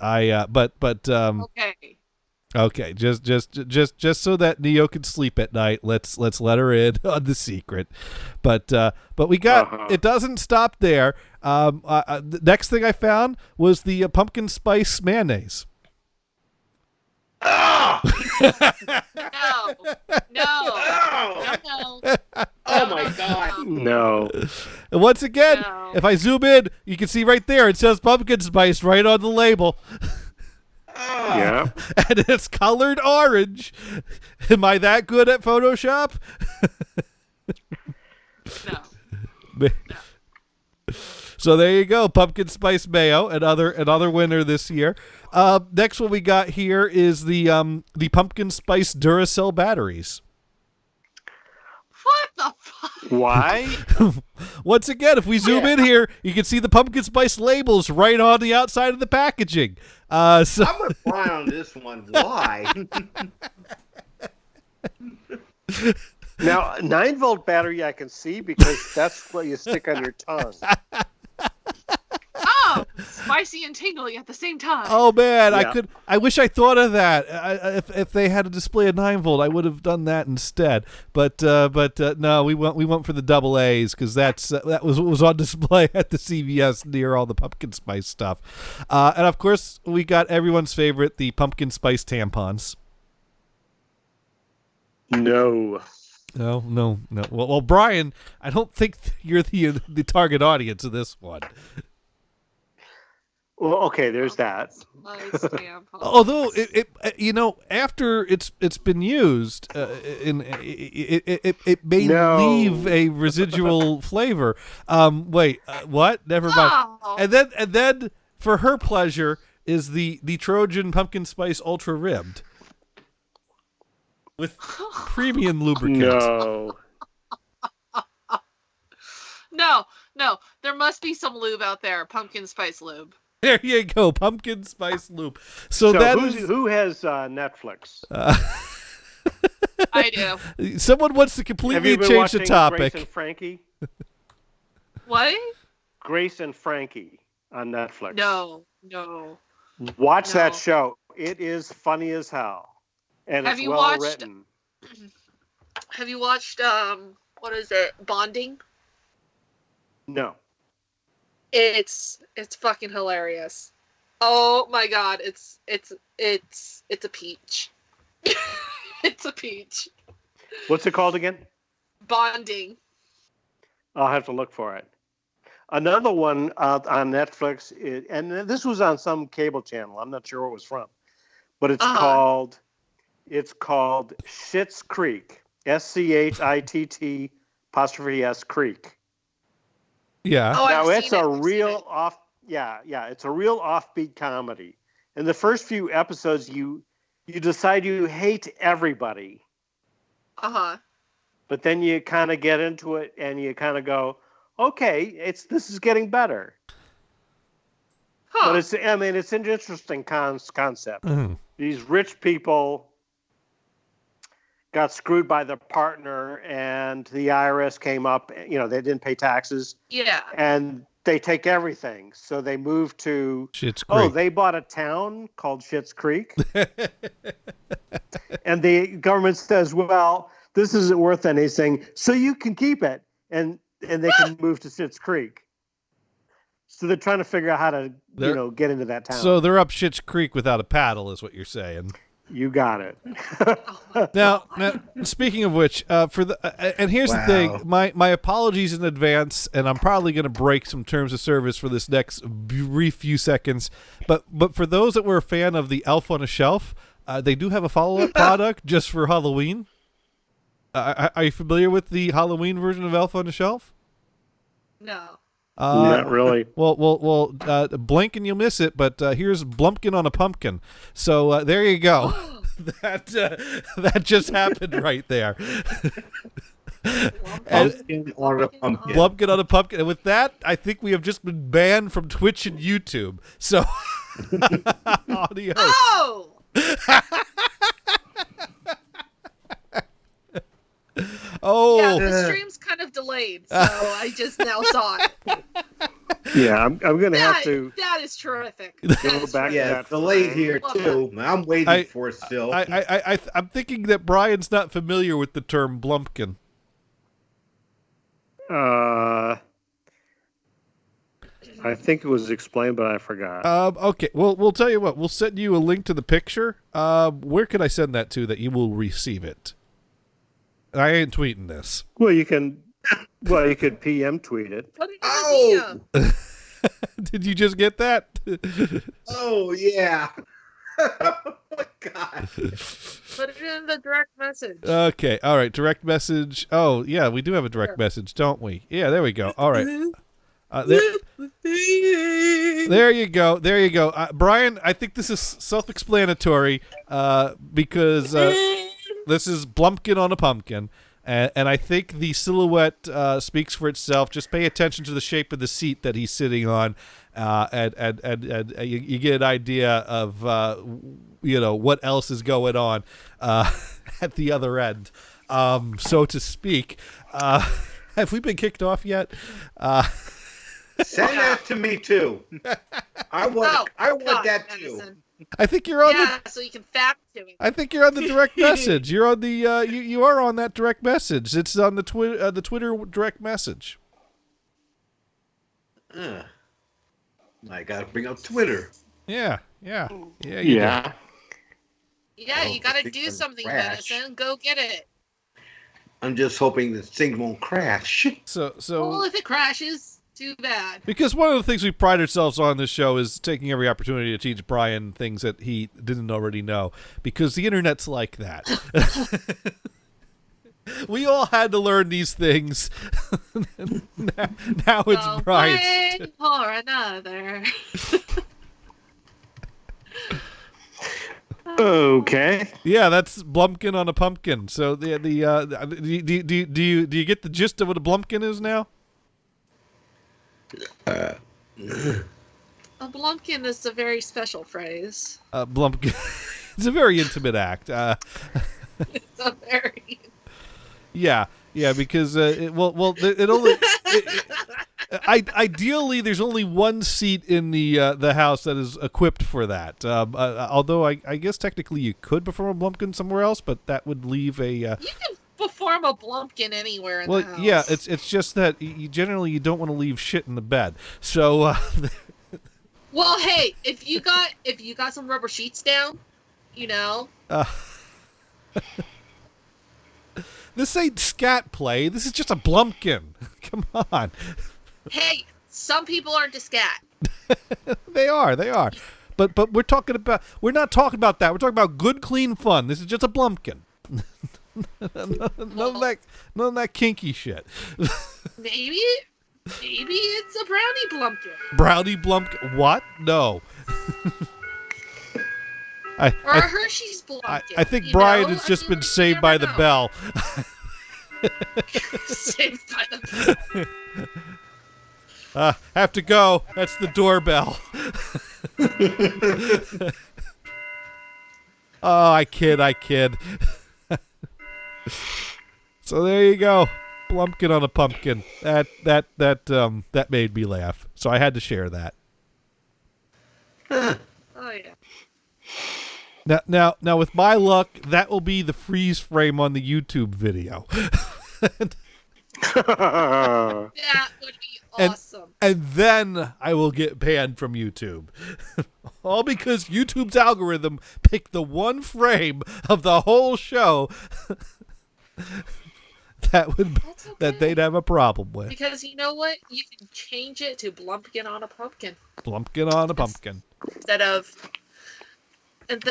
Okay, just so that Neo can sleep at night, let's let her in on the secret. But we got it doesn't stop there. The next thing I found was the pumpkin spice mayonnaise. Oh! No. Oh my God! No. And once again, No. if I zoom in, you can see right there it says pumpkin spice right on the label. Yeah. And it's colored orange. Am I that good at Photoshop? No. So there you go, pumpkin spice mayo, another winner this year. Next one we got here is the pumpkin spice Duracell batteries. What the fuck? Why? Once again, if we zoom in here, you can see the pumpkin spice labels right on the outside of the packaging. So I'm gonna fly on this one. Why? Now, 9-volt battery I can see because that's what you stick on your tongue. Oh, spicy and tingly at the same time. Oh man, Yeah. I wish I thought of that. If they had a display of 9-volt, I would have done that instead. But no, we went for the double A's because that was what was on display at the CVS near all the pumpkin spice stuff. And of course, we got everyone's favorite, the pumpkin spice tampons. No. No. Well, Brian, I don't think you're the target audience of this one. Well, okay, there's that. Spice tampons. Although it after it's been used, it may No. leave a residual flavor. Wait, what? Never mind. Oh. And then for her pleasure is the Trojan pumpkin spice ultra ribbed with premium lubricant. No. No. There must be some lube out there. Pumpkin spice lube. There you go, pumpkin spice lube. So that who has Netflix? I do. someone wants to Have completely you been change the watching topic. Grace and Frankie? What? Grace and Frankie on Netflix. No. Watch that No. show. It is funny as hell. And Have it's you well watched- written. Have you watched what is it? Bonding? No. It's fucking hilarious. Oh my god, it's a peach. It's a peach. What's it called again? Bonding. I'll have to look for it. Another one on Netflix, and this was on some cable channel. I'm not sure where it was from, but it's called Schitt's Creek. SCHITT apostrophe S Creek. Yeah. Oh, Now I've it's seen a it. I've real seen it. it's a real offbeat comedy. In the first few episodes, you decide you hate everybody, but then you kind of get into it and you kind of go, okay, this is getting better. Huh. But it's an interesting concept. Mhm. These rich people got screwed by their partner, and the IRS came up. They didn't pay taxes, Yeah. and they take everything. So they moved to Schitt's Creek. Oh, they bought a town called Schitt's Creek. And the government says, well, this isn't worth anything, so you can keep it. And they can move to Schitt's Creek. So they're trying to figure out how to, get into that town. So they're up Schitt's Creek without a paddle, is what you're saying. You got it. Now, speaking of which, and here's the thing, my apologies in advance, and I'm probably going to break some terms of service for this next brief few seconds. But for those that were a fan of the Elf on a Shelf, they do have a follow-up product just for Halloween. Are you familiar with the Halloween version of Elf on a Shelf? No. Not really. Well, blink and you'll miss it. But here's Blumpkin on a pumpkin. So there you go. that just happened right there. Pumpkin on a pumpkin. Blumpkin on a pumpkin. And with that, I think we have just been banned from Twitch and YouTube. So, adios. Oh! Oh, Yeah, the stream's kind of delayed, so I just now saw it. Yeah, I'm going to have to That is terrific. go That's back to Yeah, that. it's delayed here Love too. I'm waiting for it still. I'm thinking that Brian's not familiar with the term Blumpkin. I think it was explained, but I forgot. Okay, well, we'll tell you what. We'll send you a link to the picture. Where can I send that to that you will receive it? I ain't tweeting this. Well, you could PM tweet it. Put it in Oh! the DM. Did you just get that? Oh yeah. Oh my god. Put it in the direct message. Okay, all right. Direct message. Oh, yeah, we do have a direct message, don't we? Yeah, there we go. All right. There you go. There you go. Brian, I think this is self-explanatory because this is Blumpkin on a pumpkin. And I think the silhouette speaks for itself. Just pay attention to the shape of the seat that he's sitting on, and you get an idea of what else is going on at the other end, so to speak. Have we been kicked off yet? Send that to me too. I want God, that too. Madison. I think you're on Yeah, so you can fact to me. I think you're on the direct message. You're on the you are on that direct message. It's on the Twitter direct message. I gotta bring up Twitter. Yeah. You do. Yeah. Yeah, Oh, you gotta it's do gonna something, crash. Madison. Go get it. I'm just hoping this thing won't crash. So Well, if it crashes, too bad. because one of the things we pride ourselves on this show is taking every opportunity to teach Brian things that he didn't already know, because the internet's like that. We all had to learn these things. now it's Don't Brian's. wait for another. Okay. Yeah, that's Blumpkin on a pumpkin. So do you get the gist of what a Blumpkin is now? A blumpkin is a very special phrase. Blumpkin. It's a very intimate act. It's a very. Yeah, because ideally there's only one seat in the house that is equipped for that. Although I guess technically you could perform a Blumpkin somewhere else, but that would leave a. You can perform a blumpkin anywhere in Well, the house. yeah, it's just that you generally you don't want to leave shit in the bed. So. Well, hey, if you got some rubber sheets down, you know. This ain't scat play. This is just a Blumpkin. Come on. Hey, some people aren't to scat. They are. But we're not talking about that. We're talking about good, clean fun. This is just a Blumpkin. None of that kinky shit. Maybe it's a brownie blumpkin. Brownie Blumpkin. What? No. Or a Hershey's blumpkin. I think you Brian know? has just I mean, been you saved never by the know. bell. Saved by the bell. Have to go. That's the doorbell. Oh, I kid. So there you go. Blumpkin on a pumpkin. That made me laugh. So I had to share that. Oh yeah. Now, with my luck, that will be the freeze frame on the YouTube video. That would be awesome. And then I will get banned from YouTube. All because YouTube's algorithm picked the one frame of the whole show That's okay. that they'd have a problem with. Because you know what? You can change it to blumpkin on a pumpkin Blumpkin on a pumpkin.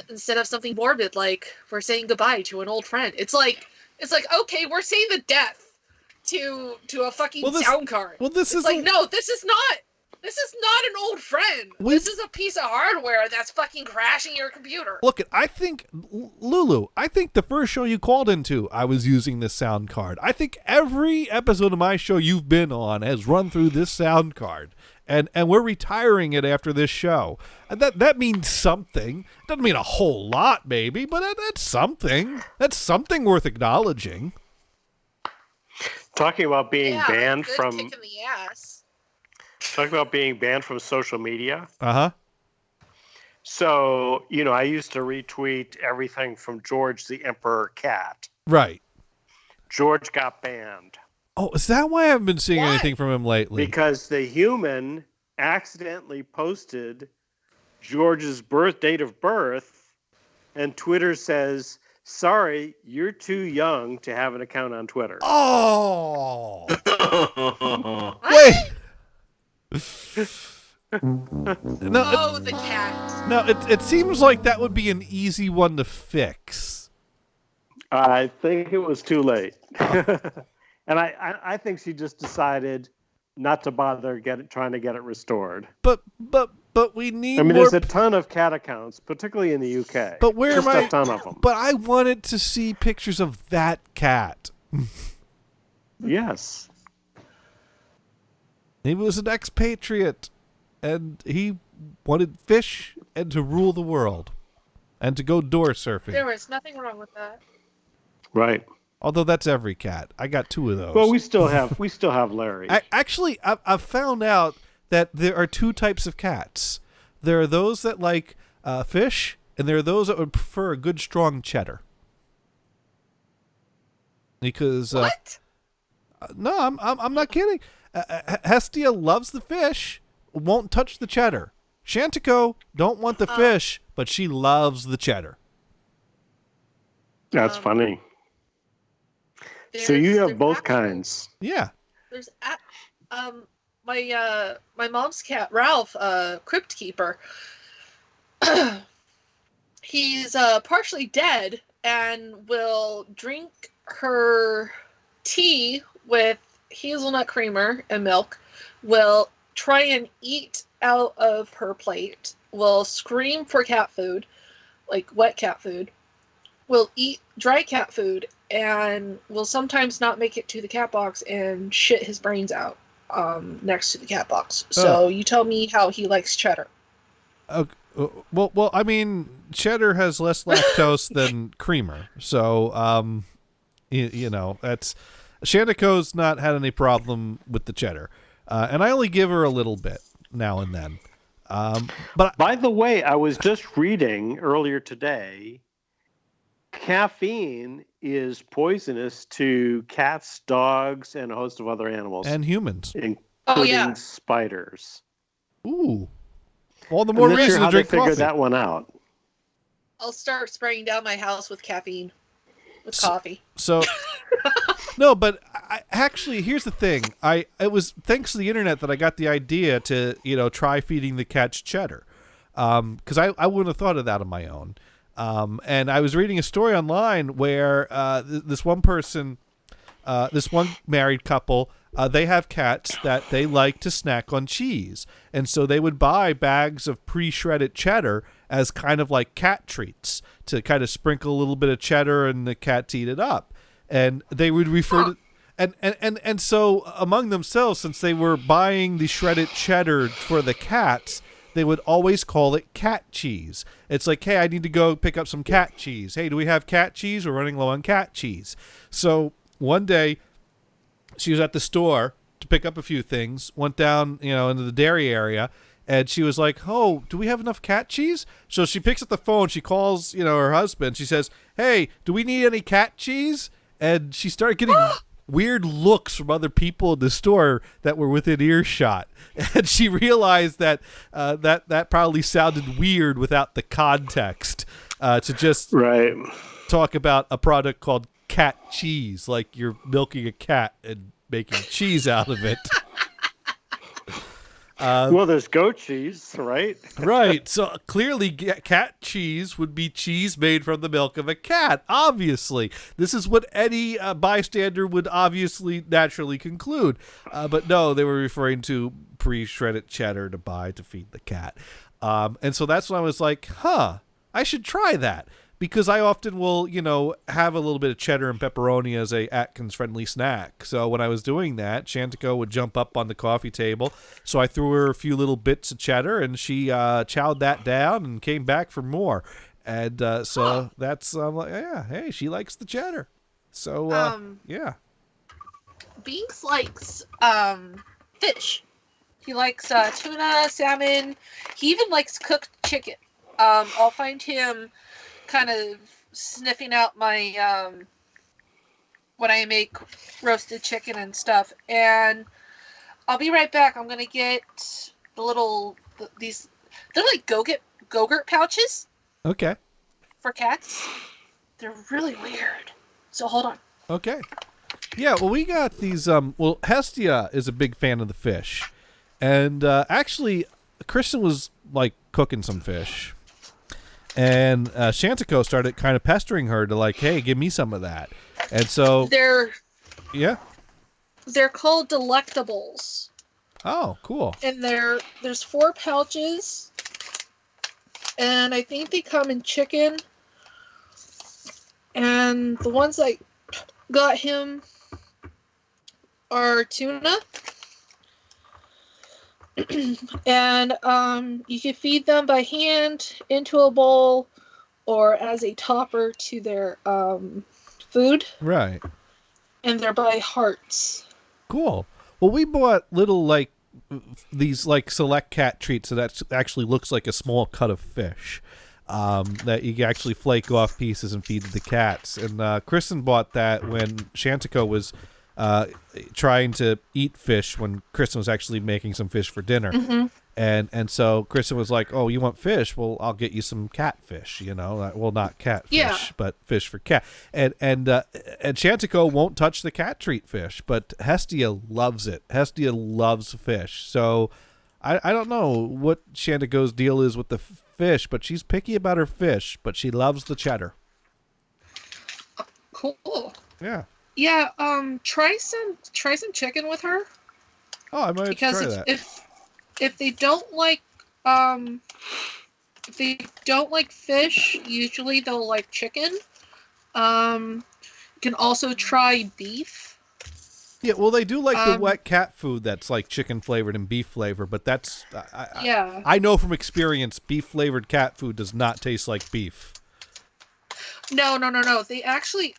instead of something morbid like we're saying goodbye to an old friend. It's like okay, we're saying the death to a fucking sound card. Well, this It's is like no, this is not an old friend. This is a piece of hardware that's fucking crashing your computer. Look, I think, Lulu, the first show you called into, I was using this sound card. I think every episode of my show you've been on has run through this sound card. And we're retiring it after this show. And that means something. It doesn't mean a whole lot, maybe, but that's something. That's something worth acknowledging. Talking about being banned good from kick in the ass. talking about being banned from social media. Uh-huh. So, I used to retweet everything from George the Emperor Cat. Right. George got banned Oh, is that why I haven't been seeing Why? anything from him lately? because the human accidentally posted George's date of birth, and Twitter says, "Sorry, you're too young to have an account on Twitter." Oh! What? Wait! No, Oh, the cat. no, it seems like that would be an easy one to fix. I think it was too late. And I think she just decided not to bother trying to get it restored. But we need I mean, more. there's a ton of cat accounts, particularly in the UK. But where just am I? a ton of them. But I wanted to see pictures of that cat. Yes. He was an expatriate, and he wanted fish and to rule the world, and to go door surfing. There was nothing wrong with that. Right. Although that's every cat. I got 2 of those. Well, we still have Larry. Actually, I've found out that there are two types of cats. There are those that like fish, and there are those that would prefer a good strong cheddar. Because What? no, I'm not kidding. Hestia loves the fish, won't touch the cheddar. Shantico don't want the fish, but she loves the cheddar. That's funny. So you have both kinds. Yeah. There's my mom's cat Ralph, Crypt Keeper. He's partially dead and will drink her tea with hazelnut creamer and milk. Will try and eat out of her plate. Will scream for cat food, like wet cat food. Will eat dry cat food and will sometimes not make it to the cat box and shit his brains out next to the cat box. So you tell me how he likes cheddar. Well, I mean, cheddar has less lactose than creamer, so you know, that's Shantico's not had any problem with the cheddar, and I only give her a little bit now and then. But by the way, I was just reading earlier today. Caffeine is poisonous to cats, dogs, and a host of other animals. And humans. Including spiders. Ooh. All the more reason to drink coffee. Figure that one out. I'll start spraying down my house with caffeine. With coffee. So no, but actually, here's the thing. It was thanks to the internet that I got the idea to, try feeding the cats cheddar. Because I wouldn't have thought of that on my own. And I was reading a story online where this one married couple, they have cats that they like to snack on cheese. And so they would buy bags of pre-shredded cheddar as kind of like cat treats to kind of sprinkle a little bit of cheddar and the cat to eat it up. And they would refer to... And so among themselves, since they were buying the shredded cheddar for the cats, they would always call it cat cheese. It's like, hey, I need to go pick up some cat cheese. Hey, do we have cat cheese? We're running low on cat cheese. So one day, she was at the store to pick up a few things, went down, into the dairy area, and she was like, oh, do we have enough cat cheese? So she picks up the phone, she calls, her husband, she says, hey, do we need any cat cheese? And she started getting weird looks from other people in the store that were within earshot. And she realized that that probably sounded weird without the context to just talk about a product called cat cheese, like you're milking a cat and making cheese out of it. Well, there's goat cheese, right? Right. So clearly cat cheese would be cheese made from the milk of a cat, obviously. This is what any bystander would obviously naturally conclude. But no, they were referring to pre-shredded cheddar to buy to feed the cat. And so that's when I was like, I should try that. Because I often will, have a little bit of cheddar and pepperoni as a Atkins-friendly snack. So when I was doing that, Shantico would jump up on the coffee table. So I threw her a few little bits of cheddar, and she chowed that down and came back for more. And so that's, like, yeah, hey, she likes the cheddar. So, yeah. Binks likes fish. He likes tuna, salmon. He even likes cooked chicken. I'll find him kind of sniffing out my when I make roasted chicken and stuff, and I'll be right back. I'm gonna get the they're like Go-Gurt pouches. Okay. For cats. They're really weird. So hold on. Okay. Yeah, well, we got these Hestia is a big fan of the fish, and actually Kristen was like cooking some fish. And Shantico started kind of pestering her to like, hey, give me some of that. And so they're called Delectables. Oh, cool. And there's 4 pouches, and I think they come in chicken. And the ones I got him are tuna. And you can feed them by hand into a bowl or as a topper to their food. Right. And they're by hearts. Cool. Well, we bought little like these like select cat treats that actually looks like a small cut of fish. That you can actually flake off pieces and feed to the cats. And Kristen bought that when Shantico was trying to eat fish when Kristen was actually making some fish for dinner. Mm-hmm. And so Kristen was like, "Oh, you want fish? Well, I'll get you some catfish. Well, not catfish, but fish for cat." And Shantico won't touch the cat treat fish, but Hestia loves it. Hestia loves fish. So I don't know what Shantico's deal is with the fish, but she's picky about her fish. But she loves the cheddar. Cool. Yeah. Yeah. Try some chicken with her. Oh, I might Because try that. if they don't like fish, usually they'll like chicken. You can also try beef. Yeah, well, they do like the wet cat food that's like chicken flavored and beef flavored, but that's Yeah. I know from experience, beef flavored cat food does not taste like beef. No. They actually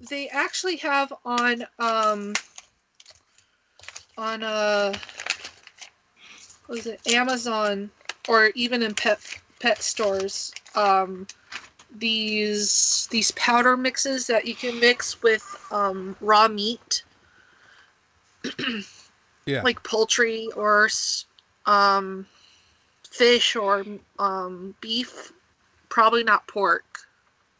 they actually have on what is it, Amazon, or even in pet stores, these powder mixes that you can mix with raw meat. Yeah. Like poultry or fish or beef. Probably not pork.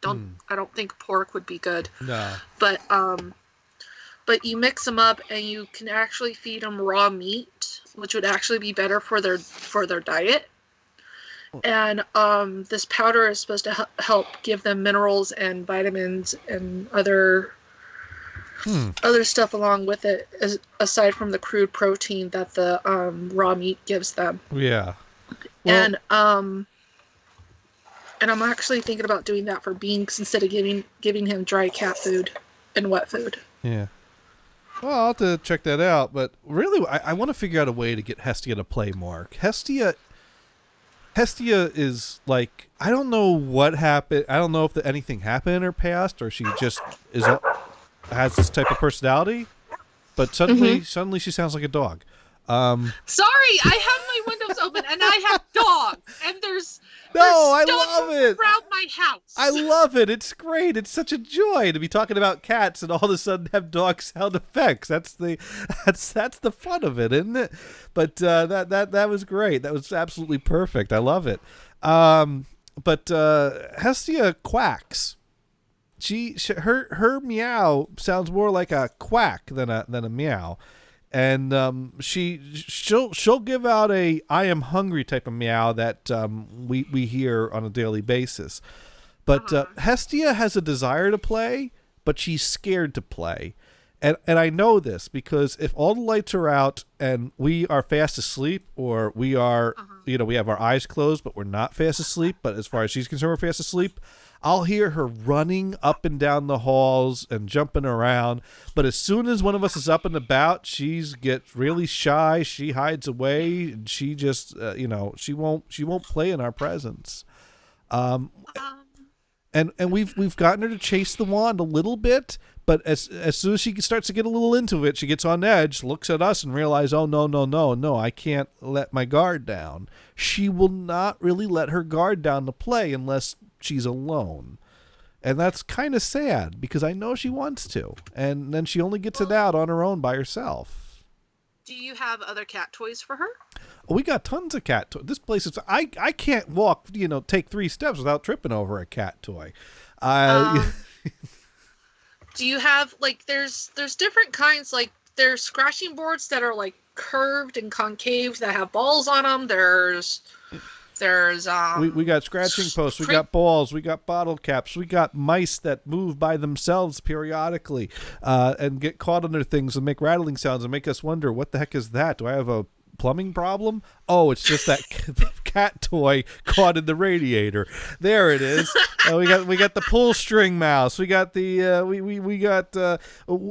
I don't think pork would be good. No. But you mix them up and you can actually feed them raw meat, which would actually be better for their diet. And this powder is supposed to help give them minerals and vitamins and other stuff along with it, aside from the crude protein that the raw meat gives them. Yeah. Well, And I'm actually thinking about doing that for Binks instead of giving him dry cat food and wet food. yeah. Well, I'll have to check that out, but really, I want to figure out a way to get Hestia to play more. Hestia is like, I don't know what happened. I don't know if anything happened in her past, or she just has this type of personality, but suddenly she sounds like a dog. Sorry, I have my windows open and I have dogs, and there's I stones love it. around my house. I love it. It's great. It's such a joy to be talking about cats and all of a sudden have dog sound effects. That's the fun of it, isn't it? But that was great. That was absolutely perfect. I love it. But Hestia quacks. Her meow sounds more like a quack than a meow. And she'll give out a "I am hungry" type of meow that we hear on a daily basis. But Hestia has a desire to play, but she's scared to play. And I know this because if all the lights are out and we are fast asleep, or we are we have our eyes closed but we're not fast asleep, but as far as she's concerned we're fast asleep, I'll hear her running up and down the halls and jumping around. But as soon as one of us is up and about, she gets really shy. She hides away, and she just, she won't play in our presence. And we've gotten her to chase the wand a little bit, but as soon as she starts to get a little into it, she gets on edge, looks at us, and realizes, oh no, I can't let my guard down. She will not really let her guard down to play unless she's alone. And that's kind of sad because I know she wants to, and then she only gets it out on her own by herself. Do you have other cat toys for her? We got tons of cat toys. This place is I can't walk, take 3 steps without tripping over a cat toy. Do you have there's different kinds, like there's scratching boards that are like curved and concave that have balls on them. There's we got scratching posts, we got balls, we got bottle caps, we got mice that move by themselves periodically and get caught under things and make rattling sounds and make us wonder, what the heck is that? Do I have a plumbing problem? Oh, it's just that cat toy caught in the radiator. There it is. We got the pull string mouse. We got the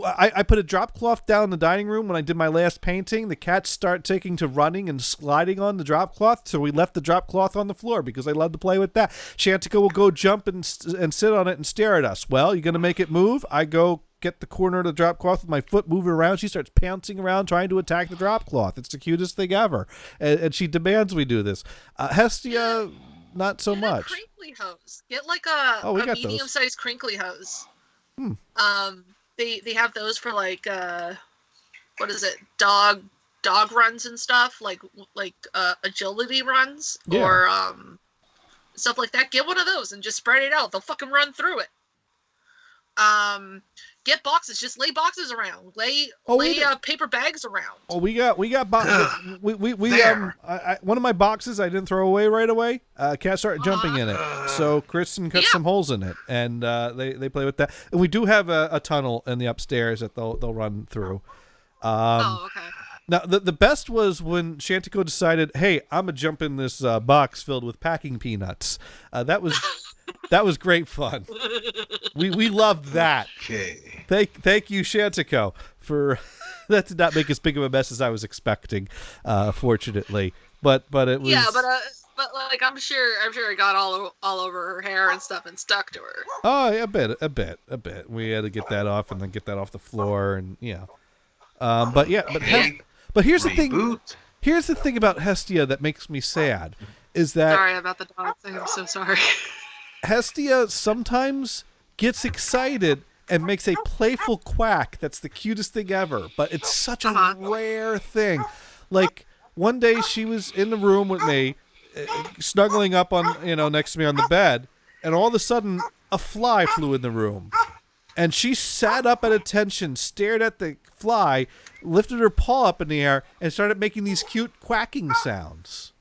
I put a drop cloth down in the dining room when I did my last painting. The cats start taking to running and sliding on the drop cloth, so we left the drop cloth on the floor because I love to play with that. Shantica will go jump and sit on it and stare at us. Well, you're gonna make it move? I go get the corner of the drop cloth with my foot moving around. She starts pouncing around trying to attack the drop cloth. It's the cutest thing ever. And she demands we do this. Hestia, not so Get much. a crinkly hose. Get like a We got those. medium-sized crinkly hose. Hmm. They have those for like what is it? Dog runs and stuff, like agility runs or stuff like that. Get one of those and just spread it out. They'll fucking run through it. Get boxes. Just lay boxes around. Lay paper bags around. Oh, we got boxes. we There. one of my boxes I didn't throw away right away. Cat started jumping in it, so Kristen cut some holes in it, and they play with that. And we do have a tunnel in the upstairs that they'll run through. Okay. Now the best was when Shantico decided, hey, I'm gonna jump in this box filled with packing peanuts. That was great fun. We loved that. Okay. Thank you, Shantico, for that did not make as big of a mess as I was expecting, fortunately. But it was but like I'm sure it got all over her hair and stuff and stuck to her. Oh, yeah, a bit. We had to get that off and then get that off the floor and but here's the thing. Reboot. Here's the thing about Hestia that makes me sad is that Sorry about the dog thing. I'm so sorry. Hestia sometimes gets excited and makes a playful quack that's the cutest thing ever, but it's such a rare thing. Like one day she was in the room with me, snuggling up on next to me on the bed, and all of a sudden a fly flew in the room. And she sat up at attention, stared at the fly, lifted her paw up in the air, and started making these cute quacking sounds.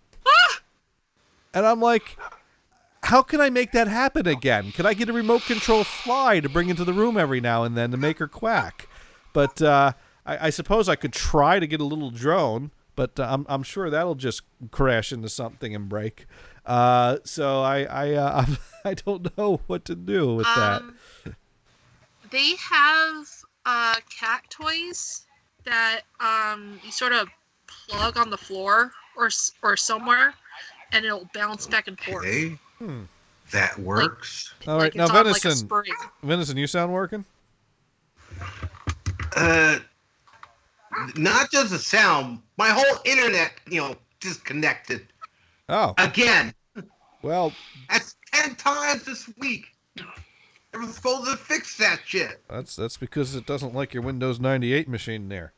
And I'm like, how can I make that happen again? Can I get a remote control fly to bring into the room every now and then to make her quack? But I suppose I could try to get a little drone, but I'm sure that'll just crash into something and break. So I don't know what to do with that. They have cat toys that you sort of plug on the floor or somewhere, and it'll bounce back and forth. Okay. That works. All right, Like now it's on, like, a Venison, spring. Venison, you sound working? Not just the sound. My whole internet, disconnected Oh, again. well, That's 10 times this week. I was supposed to fix that shit. that's because it doesn't like your Windows 98 machine there.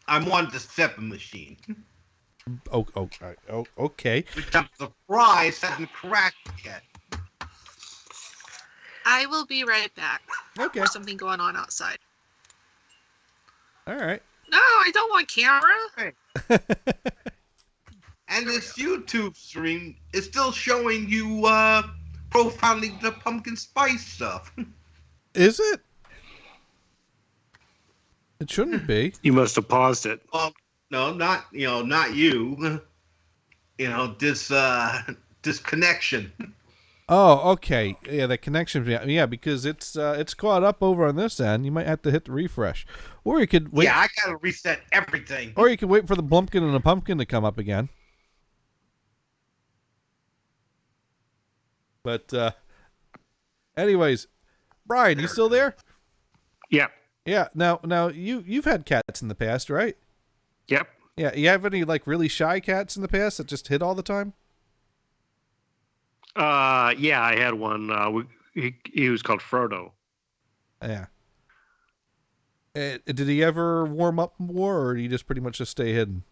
I'm on the 7 machine, Okay. which I'm surprised hasn't cracked yet. I will be right back. Okay. There's something going on outside. All right. No, I don't want camera. And this YouTube stream is still showing you profiling the pumpkin spice stuff. Is it? It shouldn't be. You must have paused it. Well, no, not you. This connection. Oh, okay. Yeah, the connection. Yeah, because it's caught up over on this end. You might have to hit the refresh, or you could wait. Yeah, I gotta reset everything. Or you could wait for the Blumpkin and the pumpkin to come up again. But, anyways, Brian, you still there? Yep. Yeah. Now you've had cats in the past, right? Yep. Yeah. You have any like really shy cats in the past that just hit all the time? Yeah, I had one. He was called Frodo. Yeah. Did he ever warm up more, or did he just pretty much just stay hidden?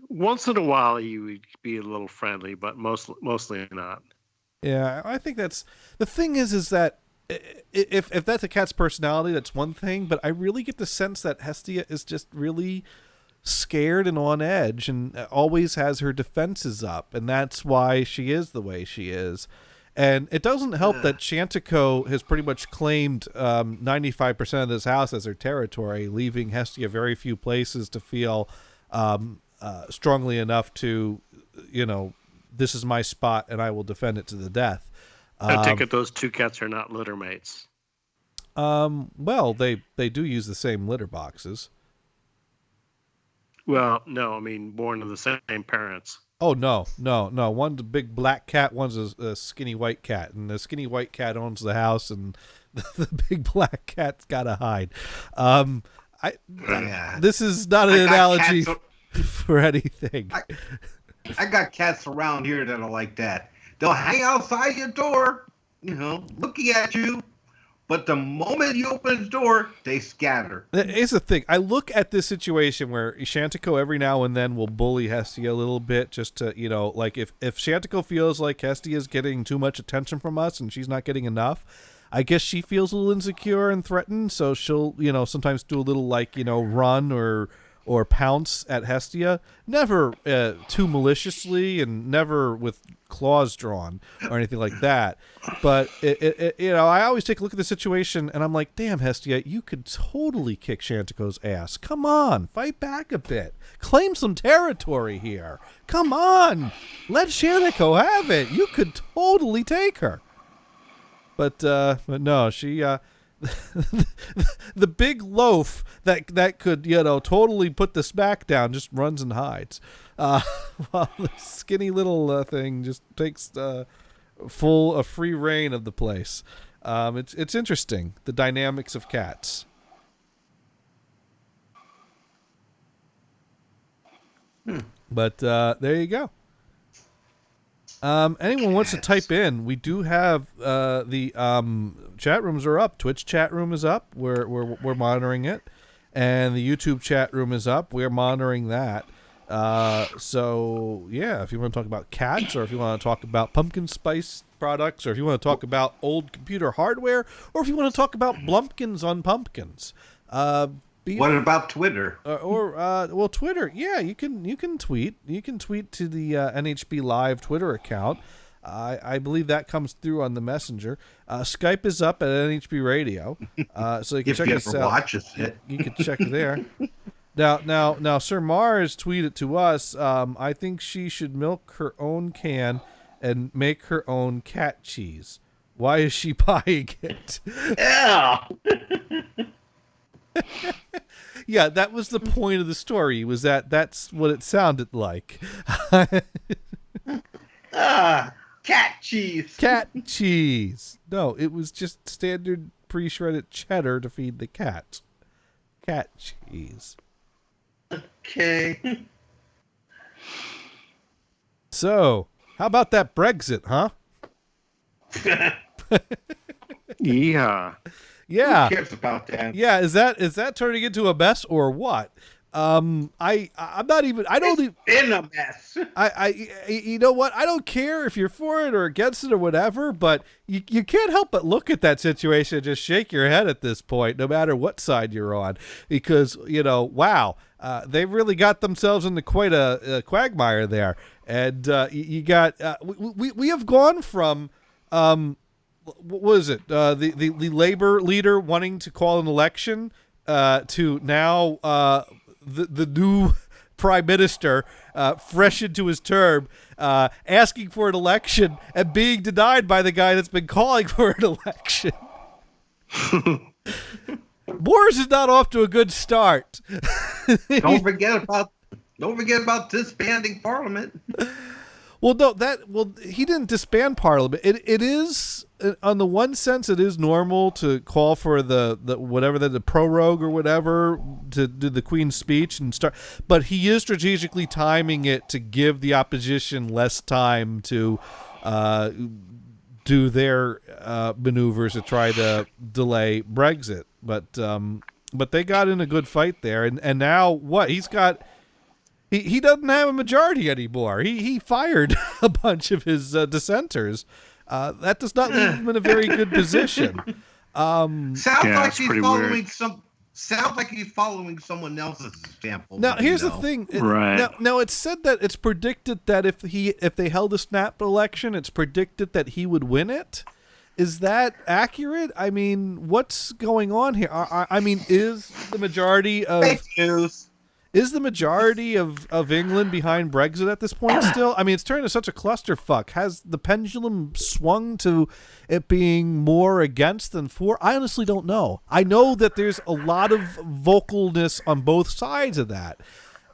Once in a while he would be a little friendly, but mostly not. Yeah, I think that's the thing. Is that if that's a cat's personality, that's one thing. But I really get the sense that Hestia is just really scared and on edge, and always has her defenses up, and that's why she is the way she is. And it doesn't help that Shantico has pretty much claimed 95% of this house as her territory, leaving Hestia very few places to feel strongly enough to, this is my spot and I will defend it to the death. I take it those two cats are not litter mates. Well, they do use the same litter boxes. Well, no, I mean born to the same parents. Oh no. One's a big black cat, one's a skinny white cat, and the skinny white cat owns the house, and the big black cat's gotta hide. Yeah. This is not an I got analogy cats for anything. I got cats around here that are like that. They'll hang outside your door, looking at you. But the moment you open the door, they scatter. Here's the thing. I look at this situation where Shantico every now and then will bully Hestia a little bit just to, like if Shantico feels like Hestia is getting too much attention from us and she's not getting enough, I guess she feels a little insecure and threatened. So she'll, sometimes do a little run or pounce at Hestia. Never too maliciously and never with claws drawn or anything like that. But I always take a look at the situation and I'm like, damn, Hestia, you could totally kick Shantico's ass. Come on, fight back a bit. Claim some territory here. Come on, let Shantico have it. You could totally take her. But no, she the big loaf that could totally put the smack down just runs and hides, while the skinny little thing just takes a free reign of the place. It's interesting, the dynamics of cats. But there you go. Anyone wants to type in, we do have the chat rooms are up. Twitch chat room is up. We're monitoring it, and the YouTube chat room is up. We're monitoring that. So yeah, if you want to talk about cats, or if you want to talk about pumpkin spice products, or if you want to talk about old computer hardware, or if you want to talk about Blumpkins on pumpkins. What about Twitter? Well, Twitter, yeah, you can tweet. You can tweet to the NHB Live Twitter account. I believe that comes through on the messenger. Skype is up at NHB Radio, so you can check us out. Watches it. You can check it there. Now, Sir Mars tweeted to us. I think she should milk her own can and make her own cat cheese. Why is she buying it? Yeah. Yeah, that was the point of the story. Was that's what it sounded like. Cat cheese. Cat cheese. No, it was just standard pre-shredded cheddar to feed the cat. Cat cheese. Okay. So, how about that Brexit, huh? Yeah. Yeah. Who cares about that? Yeah, is that turning into a mess or what? I'm not even. I don't even. In a mess. You know what? I don't care if you're for it or against it or whatever, but you can't help but look at that situation and just shake your head at this point, no matter what side you're on, because wow, they've really got themselves into quite a quagmire there, and you got we have gone from what was it? The labor leader wanting to call an election to now the new prime minister, fresh into his term, asking for an election and being denied by the guy that's been calling for an election. Boris is not off to a good start. Don't forget about disbanding Parliament. Well, no, he didn't disband Parliament. It is, on the one sense, it is normal to call for the whatever the prorogue or whatever to do the Queen's speech and start, but he is strategically timing it to give the opposition less time to do their maneuvers to try to delay Brexit. But they got in a good fight there, and now what he's got. He doesn't have a majority anymore. He fired a bunch of his dissenters. That does not leave him in a very good position. Sounds like he's following someone else's example. Now here's the thing. Right. Now it's said that it's predicted that if they held a snap election, it's predicted that he would win it. Is that accurate? I mean, what's going on here? I mean, is the majority of fake news? Is the majority of England behind Brexit at this point still? I mean, it's turned into such a clusterfuck. Has the pendulum swung to it being more against than for? I honestly don't know. I know that there's a lot of vocalness on both sides of that.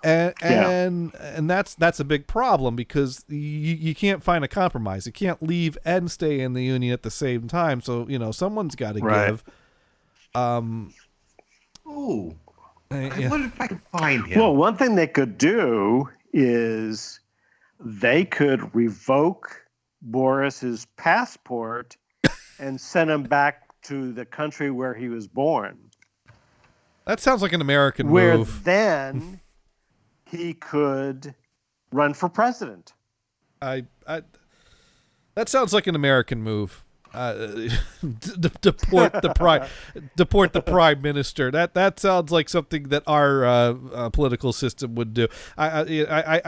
and that's a big problem because you can't find a compromise. You can't leave and stay in the union at the same time. So someone's got to give. Ooh. I Yeah. wonder if I can find him. Well, one thing they could do is they could revoke Boris's passport and send him back to the country where he was born. That sounds like an American Where move. then he could run for president. I that sounds like an American move. Deport the prime minister. That sounds like something that our political system would do. I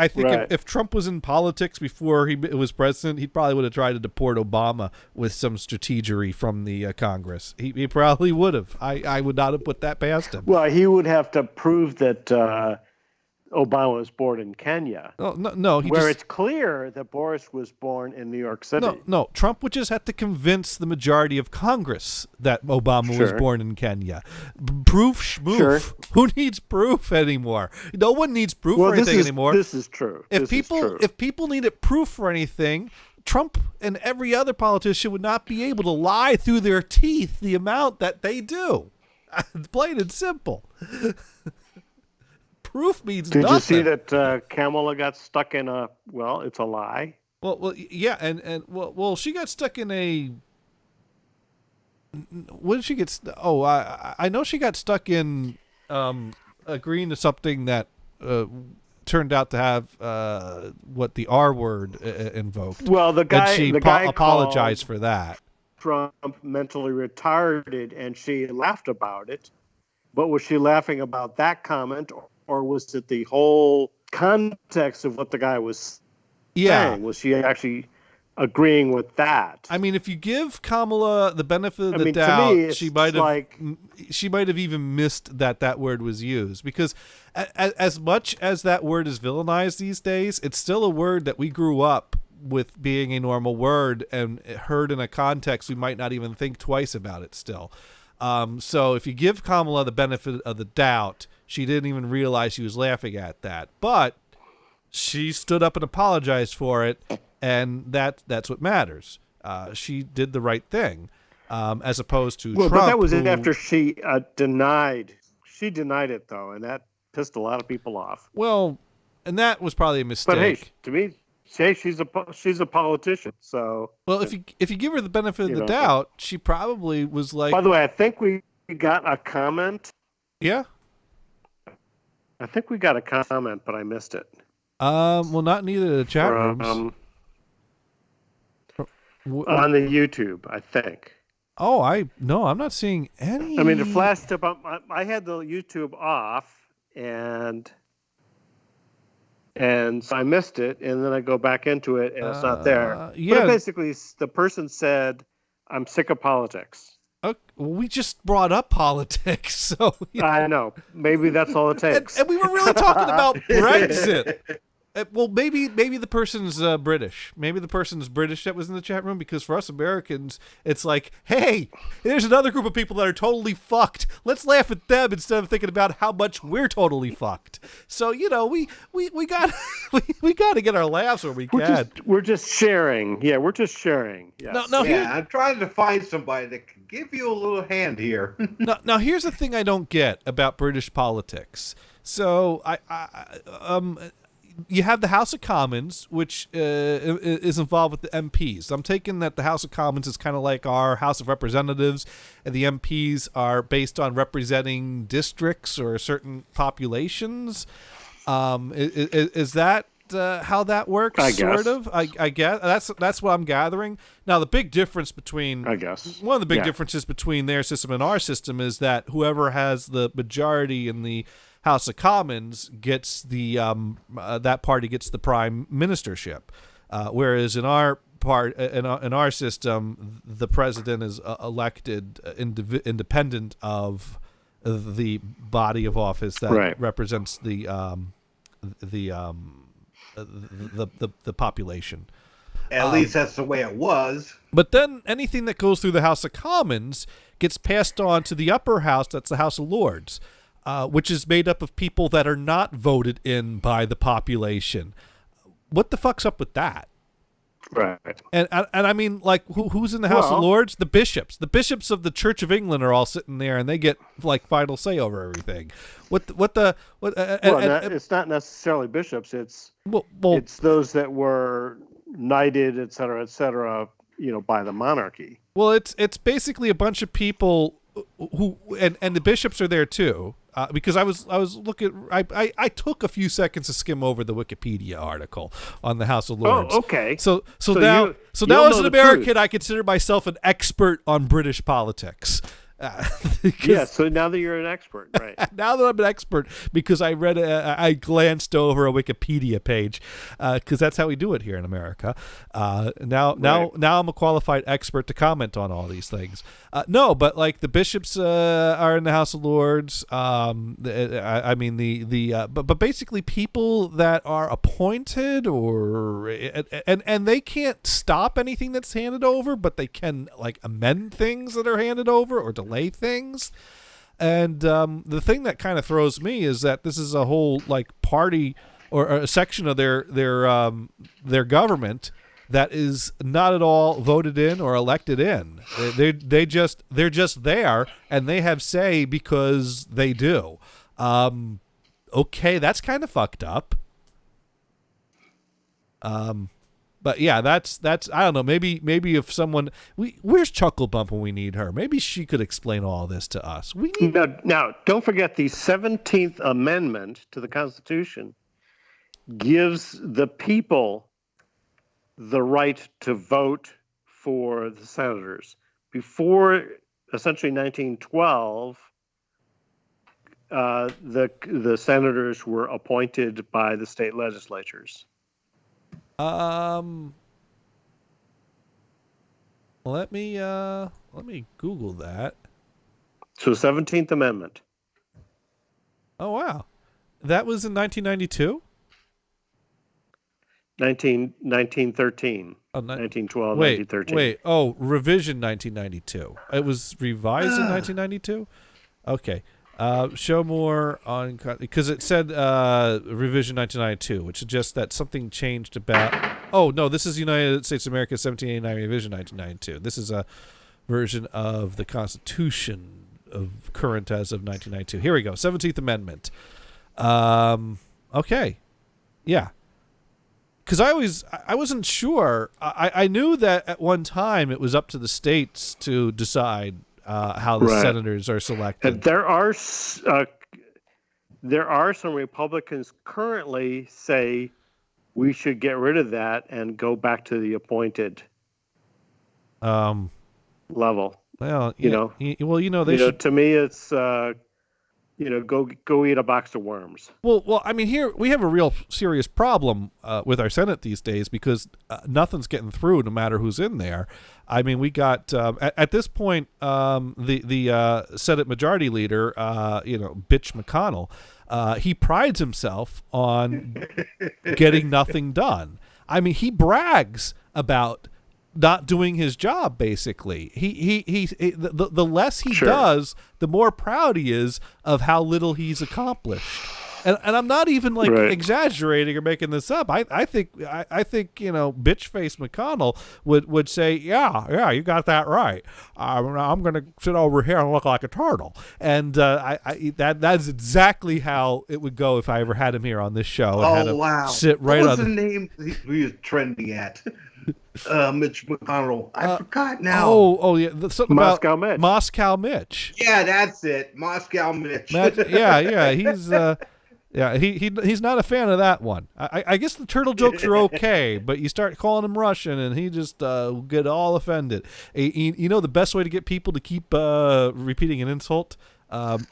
think Right. if Trump was in politics before he was president, he probably would have tried to deport Obama with some strategery from the Congress. He probably would have. I would not have put that past him. Well, he would have to prove that Obama was born in Kenya, No. where it's clear that Boris was born in New York City. No. Trump would just have to convince the majority of Congress that Obama was Sure. born in Kenya. Proof schmoof. Sure. Who needs proof anymore? No one needs proof for anything anymore. This is true. If people needed proof for anything, Trump and every other politician would not be able to lie through their teeth the amount that they do. Plain and simple. Proof means Did nothing. you see that Kamala got stuck in a? Well, it's a lie. Well, yeah, and she got stuck in a. What did she get? I know she got stuck in agreeing to something that turned out to have what the R word invoked. Well, the guy, and she the guy apologized called for that. Trump mentally retarded, and she laughed about it. But was she laughing about that comment, or was it the whole context of what the guy was saying? Was she actually agreeing with that? I mean, if you give Kamala the benefit of the to doubt, me, it's she might have like- even missed that word was used, because as much as that word is villainized these days, it's still a word that we grew up with being a normal word, and heard in a context we might not even think twice about it still. So if you give Kamala the benefit of the doubt, she didn't even realize she was laughing at that. But she stood up and apologized for it, and that's what matters. She did the right thing, as opposed to Trump. But that was who, after she denied. She denied it, though, and that pissed a lot of people off. Well, and that was probably a mistake. But hey, to me, she's a politician. So well, if you give her the benefit of the doubt, she probably was like. By the way, I think we got a comment. Yeah. I think we got a comment, but I missed it. Well, not in either of the chat rooms. On the YouTube, I think. Oh, I'm not seeing any. I mean, it flashed up. I had the YouTube off, and so I missed it, and then I go back into it, and it's not there. Yeah. But basically, the person said, "I'm sick of politics." Okay, well, we just brought up politics, so I know. Maybe that's all it takes. and we were really talking about Brexit. Well, maybe the person's British. Maybe the person's British that was in the chat room, because for us Americans, it's like, hey, there's another group of people that are totally fucked. Let's laugh at them instead of thinking about how much we're totally fucked. So we got we got to get our laughs where we can. We're just sharing. Yeah, we're just sharing. Yes. No, Yeah, I'm trying to find somebody that can give you a little hand here. Now here's the thing I don't get about British politics. So you have the House of Commons, which is involved with the MPs. I'm taking that the House of Commons is kind of like our House of Representatives, and the MPs are based on representing districts or certain populations. Is that how that works? I guess. Sort of. I guess that's what I'm gathering. Now, the big difference between one of the big differences between their system and our system is that whoever has the majority in the House of Commons gets the that party gets the prime ministership, whereas in our in our system, the president is elected independent of the body of office that represents the population. At least that's the way it was. But then anything that goes through the House of Commons gets passed on to the upper house. That's the House of Lords. which is made up of people that are not voted in by the population. What the fuck's up with that? Right. And I mean, like, who's in the House of Lords? The bishops. The bishops of the Church of England are all sitting there, and they get like final say over everything. It's not necessarily bishops. It's those that were knighted, et cetera, by the monarchy. Well, it's basically a bunch of people who and the bishops are there too. Because I was looking, I took a few seconds to skim over the Wikipedia article on the House of Lords. Oh, okay. So now as an American, I consider myself an expert on British politics. So now that you're an expert, right? Now that I'm an expert, because I glanced over a Wikipedia page, because that's how we do it here in America. Now I'm a qualified expert to comment on all these things. No, but like the bishops are in the House of Lords. But basically people that are appointed and they can't stop anything that's handed over, but they can like amend things that are handed over or delay things. And the thing that kind of throws me is that this is a whole like party or a section of their government that is not at all voted in or elected in. They're just there, and they have say because they do. Okay, that's kind of fucked up. But yeah, that's I don't know. Maybe if someone where's Chuckle Bump when we need her? Maybe she could explain all this to us. We need now. Don't forget the 17th Amendment to the Constitution gives the people the right to vote for the senators. Before essentially 1912, the senators were appointed by the state legislatures. Let me Google that. So 17th Amendment. Oh wow, that was in 1992. 1913. 1912, wait, 1913. Wait, revision 1992. It was revised in 1992? Okay. Show more on, because it said revision 1992, which suggests that something changed about. Oh no, this is United States of America 1789 revision 1992. This is a version of the Constitution of current as of 1992. Here we go. 17th Amendment. Okay, yeah. Because I wasn't sure. I knew that at one time it was up to the states to decide how the senators are selected. And there are some Republicans currently say we should get rid of that and go back to the appointed level. Well, they should. To me, it's go eat a box of worms. Well, I mean, here we have a real serious problem with our Senate these days because nothing's getting through, no matter who's in there. I mean, we got at this point the Senate Majority Leader, Bitch McConnell. He prides himself on getting nothing done. I mean, he brags about not doing his job. Basically, the less he does, the more proud he is of how little he's accomplished. And I'm not even exaggerating or making this up. I think bitch face McConnell would say, yeah, you got that right. I'm gonna sit over here and look like a turtle. And that's exactly how it would go if I ever had him here on this show. And had him sit right what was on the name he was trending at? Mitch McConnell. I forgot now. Oh yeah, something Moscow about Mitch. Moscow Mitch. Yeah, that's it. Moscow Mitch. He's not a fan of that one. I guess the turtle jokes are okay, but you start calling him Russian and he just get all offended. The best way to get people to keep repeating an insult,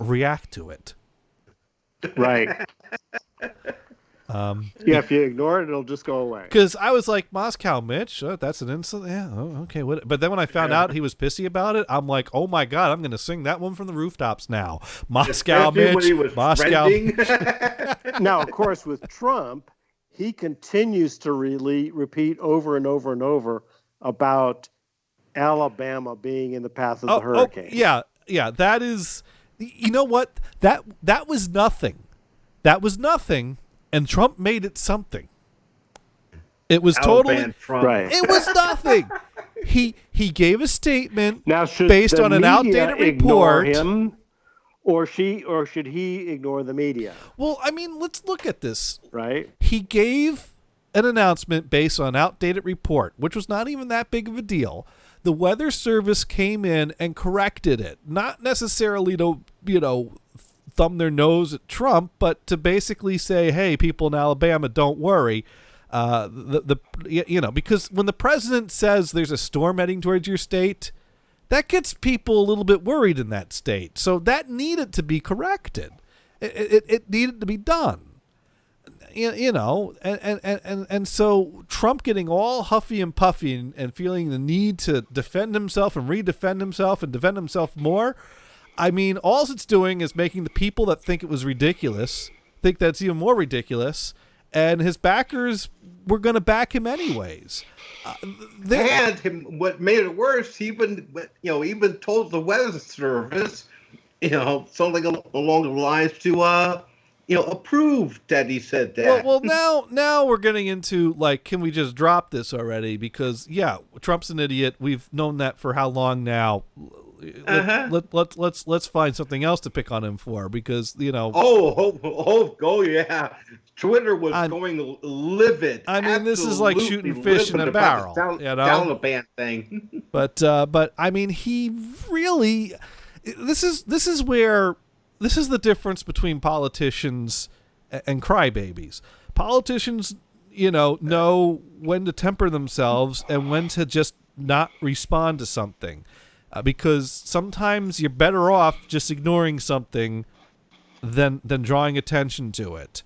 react to it. Right. If you ignore it, it'll just go away. Because I was like, Moscow Mitch, that's an insult. Yeah, okay. What? But then when I found out he was pissy about it, I'm like, oh my god, I'm going to sing that one from the rooftops now. Moscow Mitch, Moscow. Now, of course, with Trump, he continues to repeat over and over and over about Alabama being in the path of the hurricane. Yeah. That is You know what? That was nothing. That was nothing, and Trump made it something. It was totally Taliban Trump. Right. It was nothing. He gave a statement Now, should based the on an media outdated ignore report. him, or should he ignore the media? Well, I mean, let's look at this. Right. He gave an announcement based on outdated report, which was not even that big of a deal. The Weather Service came in and corrected it, not necessarily to, thumb their nose at Trump, but to basically say, hey, people in Alabama, don't worry. Because when the president says there's a storm heading towards your state, that gets people a little bit worried in that state. So that needed to be corrected. It needed to be done. And so Trump getting all huffy and puffy and feeling the need to defend himself and redefend himself and defend himself more. I mean, all it's doing is making the people that think it was ridiculous think that's even more ridiculous. And his backers were going to back him anyways. What made it worse, he even told the Weather Service, something along the lines to, approve that he said that. Well, now we're getting into, like, can we just drop this already? Because, yeah, Trump's an idiot. We've known that for how long now? Let's find something else to pick on him for, because, Oh, yeah. Twitter was going livid. I mean, this is like shooting fish in a barrel, Taliban thing. But I mean, he really. This is the difference between politicians and crybabies. Politicians, know when to temper themselves and when to just not respond to something, because sometimes you're better off just ignoring something than drawing attention to it.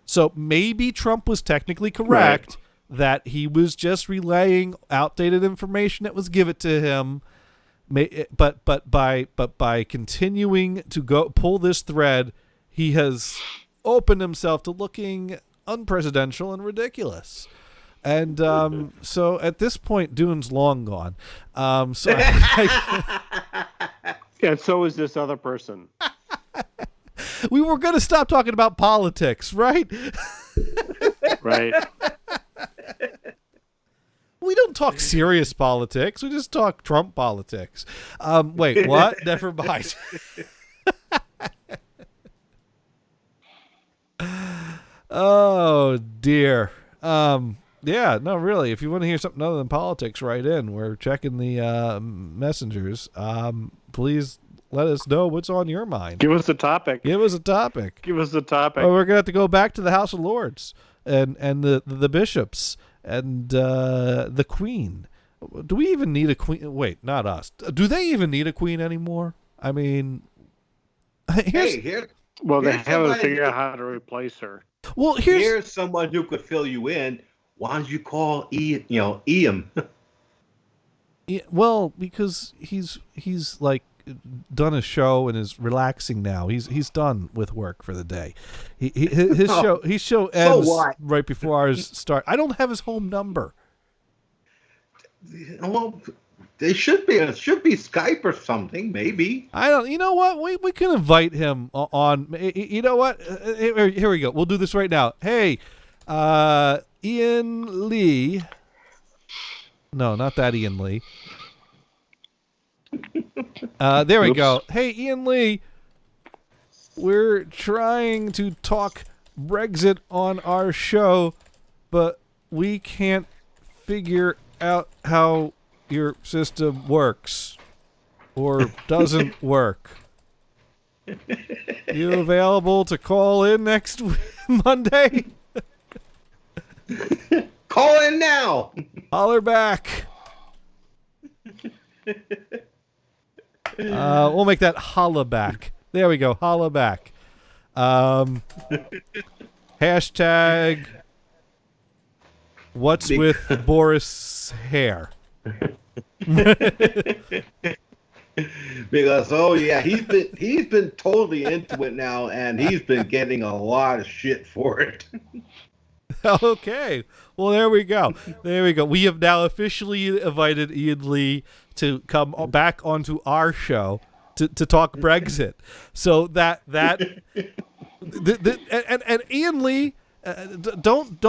So maybe Trump was technically correct that he was just relaying outdated information that was given to him. But by continuing to pull this thread, he has opened himself to looking unpresidential and ridiculous. And so at this point, Dune's long gone. And so is this other person. We were going to stop talking about politics, right? Right. We don't talk serious politics. We just talk Trump politics. Wait, what? Never mind. Oh, dear. Yeah, no, really. If you want to hear something other than politics, write in. We're checking the messengers. Please let us know what's on your mind. Give us a topic. Give us a topic. Give us a topic. Well, we're going to have to go back to the House of Lords and the bishops and the Queen. Do we even need a queen? Wait, not us. Do they even need a queen anymore? I mean, they haven't figured out how to replace her. Well, here's someone who could fill you in. Why don't you call Ian? Yeah, well, because he's like done a show and is relaxing now. He's done with work for the day. His show ends right before ours start. I don't have his home number. Well, they should be Skype or something, maybe. I don't. You know what? We can invite him on. You know what? Here we go. We'll do this right now. Hey, Ian Lee. No, not that Ian Lee. There we go. Hey, Ian Lee. We're trying to talk Brexit on our show, but we can't figure out how your system works or doesn't work. You available to call in next Monday? Call in now. Holler back. We'll make that holla back. There we go. Holla back. Hashtag what's with Boris hair? Because he's been totally into it now, and he's been getting a lot of shit for it. Okay. Well, there we go. There we go. We have now officially invited Ian Lee to come back onto our show to talk Brexit. So that and Ian Lee, don't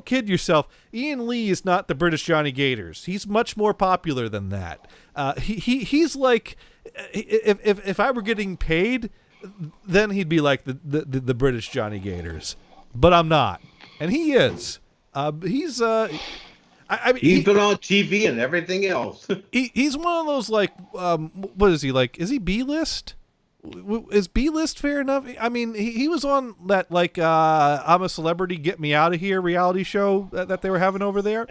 kid yourself. Ian Lee is not the British Johnny Gators. He's much more popular than that. He's like, if I were getting paid, then he'd be like the British Johnny Gators. But I'm not, and he is. He's I mean, he's been on TV and everything else. He's one of those, like, what is he, like? Is he B-list? Is B-list fair enough? I mean, he was on that, like, I'm a Celebrity, Get Me Out of Here reality show that they were having over there.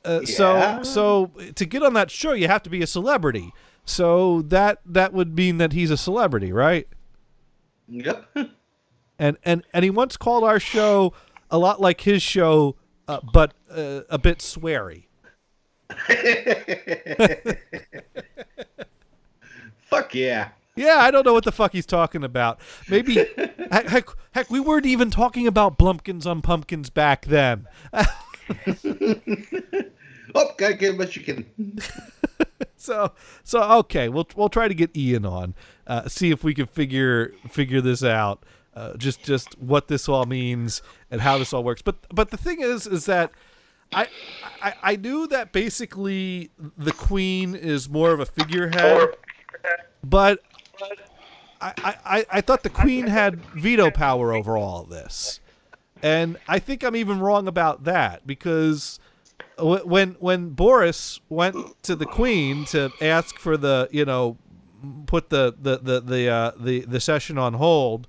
Yeah. So to get on that show, you have to be a celebrity. So that would mean that he's a celebrity, right? Yep. And he once called our show a lot like his show, but a bit sweary. Fuck yeah. Yeah, I don't know what the fuck he's talking about. Maybe, heck, we weren't even talking about Blumpkins on Pumpkins back then. Oh, gotta get what you can. So okay, we'll try to get Ian on, see if we can figure this out, just what this all means and how this all works. But the thing is that I knew that basically the Queen is more of a figurehead, but I thought the Queen had veto power over all of this, and I think I'm even wrong about that, because when Boris went to the Queen to ask for the, put the session on hold,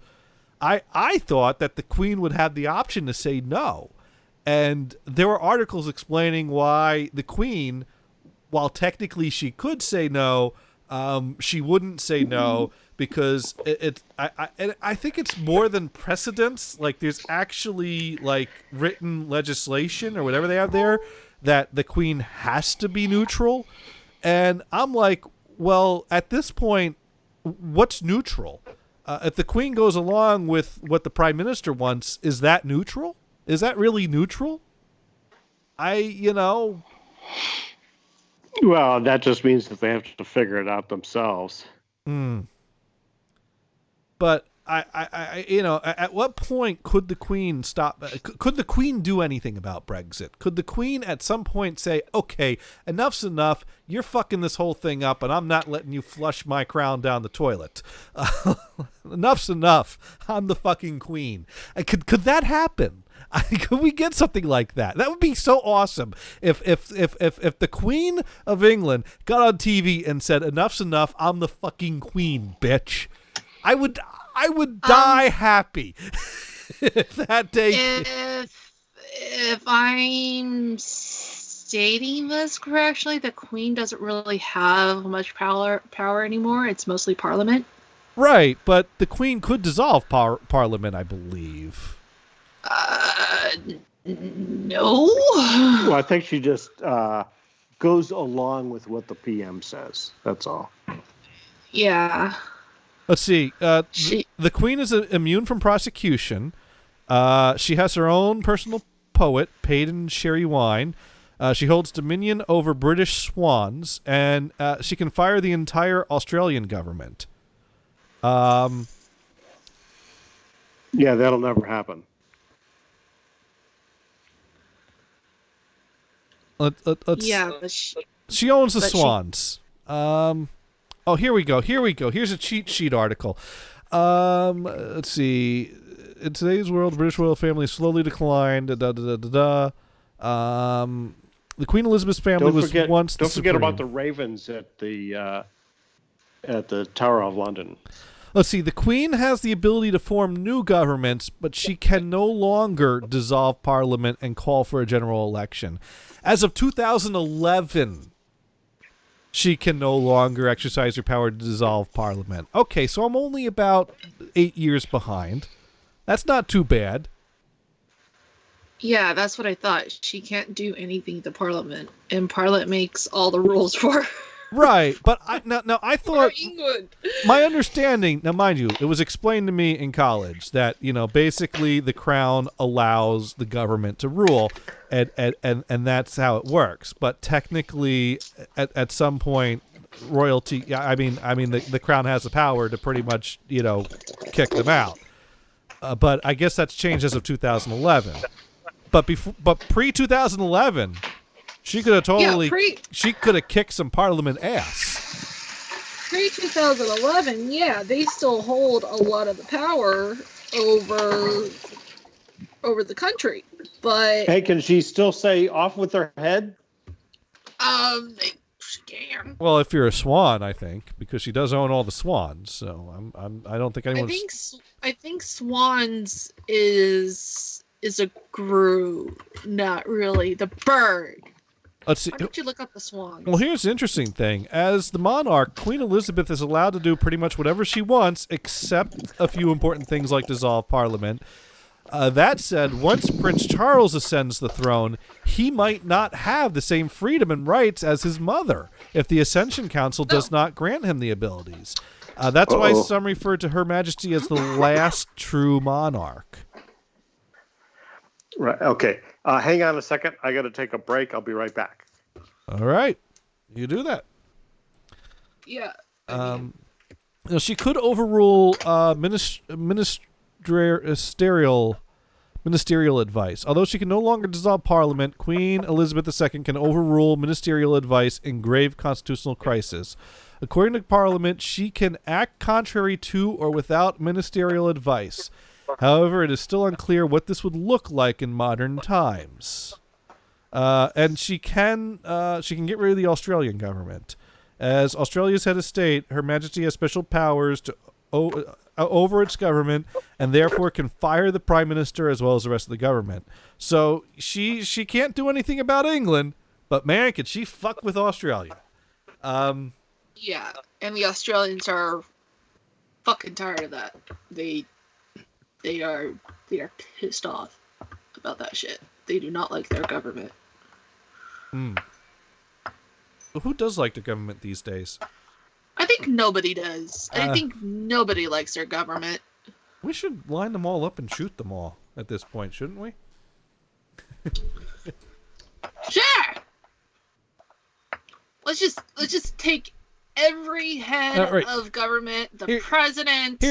I thought that the Queen would have the option to say no. And there were articles explaining why the Queen, while technically she could say no, she wouldn't say no, because I think it's more than precedents. Like, there's actually, like, written legislation or whatever they have there that the Queen has to be neutral. And I'm like, well, at this point, what's neutral? If the Queen goes along with what the Prime Minister wants, is that neutral? Is that really neutral? Well, that just means that they have to figure it out themselves. But I at what point could the Queen stop? Could the Queen do anything about Brexit? Could the Queen at some point say, okay, enough's enough, you're fucking this whole thing up, and I'm not letting you flush my crown down the toilet. Enough's enough. I'm the fucking Queen. Could that happen? Could we get something like that? That would be so awesome if the Queen of England got on TV and said, enough's enough, I'm the fucking Queen, bitch. I would die happy if that day. If I'm stating this correctly, the Queen doesn't really have much power anymore. It's mostly Parliament. Right, but the Queen could dissolve Parliament, I believe. No. Well, I think she just goes along with what the PM says. That's all. Yeah. Let's see. The Queen is immune from prosecution. She has her own personal poet, paid in sherry wine. She holds dominion over British swans, and she can fire the entire Australian government. Yeah, that'll never happen. Yeah, but she owns the swans. Oh, here we go. Here's a cheat sheet article. Let's see. In today's world, the British royal family slowly declined. The Queen Elizabeth's family was once the Don't forget supreme. about the ravens at the Tower of London. Let's see. The Queen has the ability to form new governments, but she can no longer dissolve Parliament and call for a general election. As of 2011, she can no longer exercise her power to dissolve Parliament. Okay, so I'm only about 8 years behind. That's not too bad. yeah, that's what I thought. She can't do anything to Parliament, and Parliament makes all the rules for her. Right, but I thought England. my understanding, now mind you, it was explained to me in college that, basically the crown allows the government to rule, and that's how it works. But technically, at some point, royalty. Yeah, I mean, the crown has the power to pretty much, kick them out. But I guess that's changed as of 2011. But pre 2011, she could have she could have kicked some Parliament ass. Pre 2011, yeah, they still hold a lot of the power over the country. But hey, can she still say "off with her head"? She can. Well, if you're a swan, I think, because she does own all the swans. So I don't think anyone. I think swans is a grue, not really the bird. Let's see. Why don't you look up the swans? Well, here's the interesting thing. As the monarch, Queen Elizabeth is allowed to do pretty much whatever she wants, except a few important things like dissolve Parliament. That said, once Prince Charles ascends the throne, he might not have the same freedom and rights as his mother if the Ascension Council does not grant him the abilities. That's why some refer to Her Majesty as the last true monarch. Right. Okay. Hang on a second. I got to take a break. I'll be right back. All right. You do that. Yeah. She could overrule ministerial advice. Although she can no longer dissolve Parliament, Queen Elizabeth II can overrule ministerial advice in grave constitutional crisis. According to Parliament, she can act contrary to or without ministerial advice. However, it is still unclear what this would look like in modern times. And she can get rid of the Australian government. As Australia's head of state, Her Majesty has special powers to over its government, and therefore can fire the Prime Minister as well as the rest of the government. So she can't do anything about England, but man, can she fuck with Australia. Yeah, and the Australians are fucking tired of that. They are pissed off about that shit. They do not like their government. Who does like the government these days? I think nobody does. I think nobody likes their government. We should line them all up and shoot them all at this point, shouldn't we? Sure. Let's just take every head of government, the president.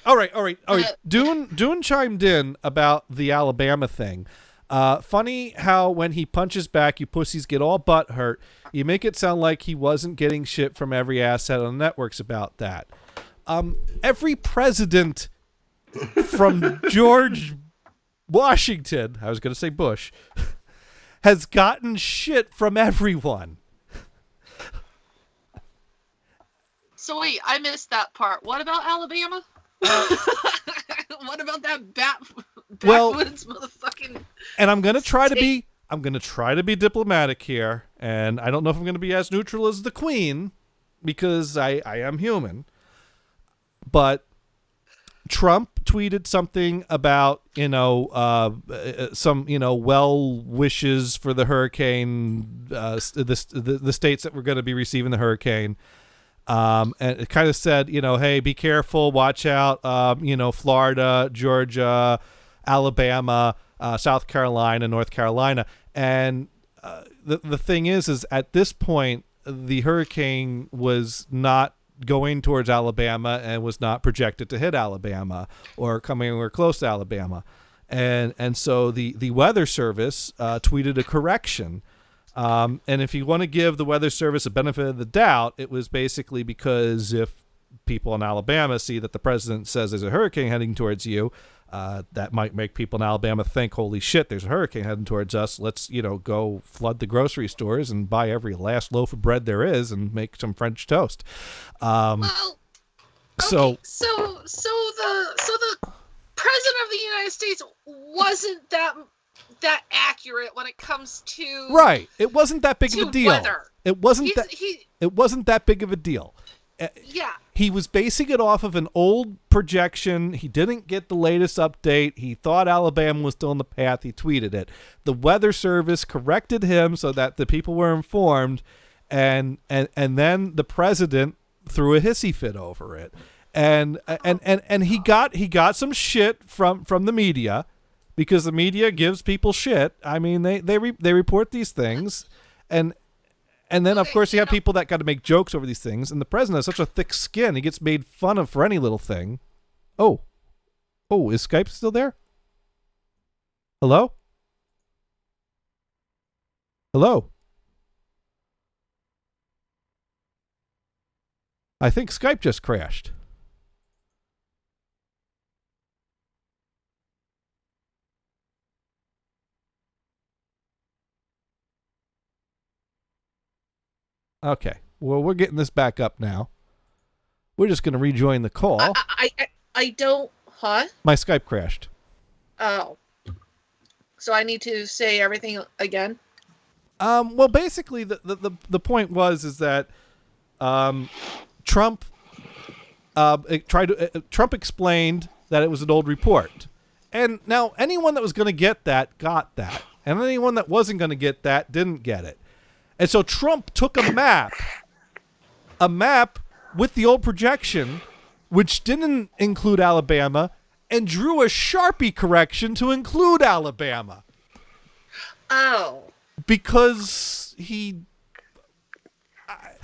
All right. Dune chimed in about the Alabama thing. Funny how when he punches back, you pussies get all butt hurt. You make it sound like he wasn't getting shit from every asset on the networks about that. Every president from George Washington, I was going to say Bush, has gotten shit from everyone. So wait, I missed that part. What about Alabama? What about that backwoods motherfucking? And I'm gonna try to be diplomatic here, and I don't know if I'm gonna be as neutral as the Queen, because I am human. But Trump tweeted something about some well wishes for the hurricane, the states that were going to be receiving the hurricane. And it kind of said, hey, be careful, watch out, Florida, Georgia, Alabama, South Carolina, North Carolina. And the thing is at this point, the hurricane was not going towards Alabama and was not projected to hit Alabama or coming anywhere close to Alabama. And so the Weather Service tweeted a correction. And if you want to give the Weather Service a benefit of the doubt, it was basically because if people in Alabama see that the president says there's a hurricane heading towards you, that might make people in Alabama think, holy shit, there's a hurricane heading towards us. Let's, go flood the grocery stores and buy every last loaf of bread there is and make some French toast. So the president of the United States wasn't that accurate when it comes to it wasn't that big of a deal. Weather. It wasn't that big of a deal. Yeah. He was basing it off of an old projection. He didn't get the latest update. He thought Alabama was still on the path. He tweeted it. The Weather Service corrected him so that the people were informed, and then the president threw a hissy fit over it. And he got some shit from the media, because the media gives people shit. I mean, they report these things, and And then, of Okay, course, you have know- people that got to make jokes over these things. And the president has such a thick skin; he gets made fun of for any little thing. Oh, is Skype still there? Hello? Hello? I think Skype just crashed. Okay. Well, we're getting this back up now. We're just going to rejoin the call. I don't. Huh? My Skype crashed. Oh. So I need to say everything again. Well, basically, the point is that Trump Trump explained that it was an old report, and now anyone that was going to get that got that, and anyone that wasn't going to get that didn't get it. And so Trump took a map with the old projection, which didn't include Alabama, and drew a Sharpie correction to include Alabama. Oh. Because he...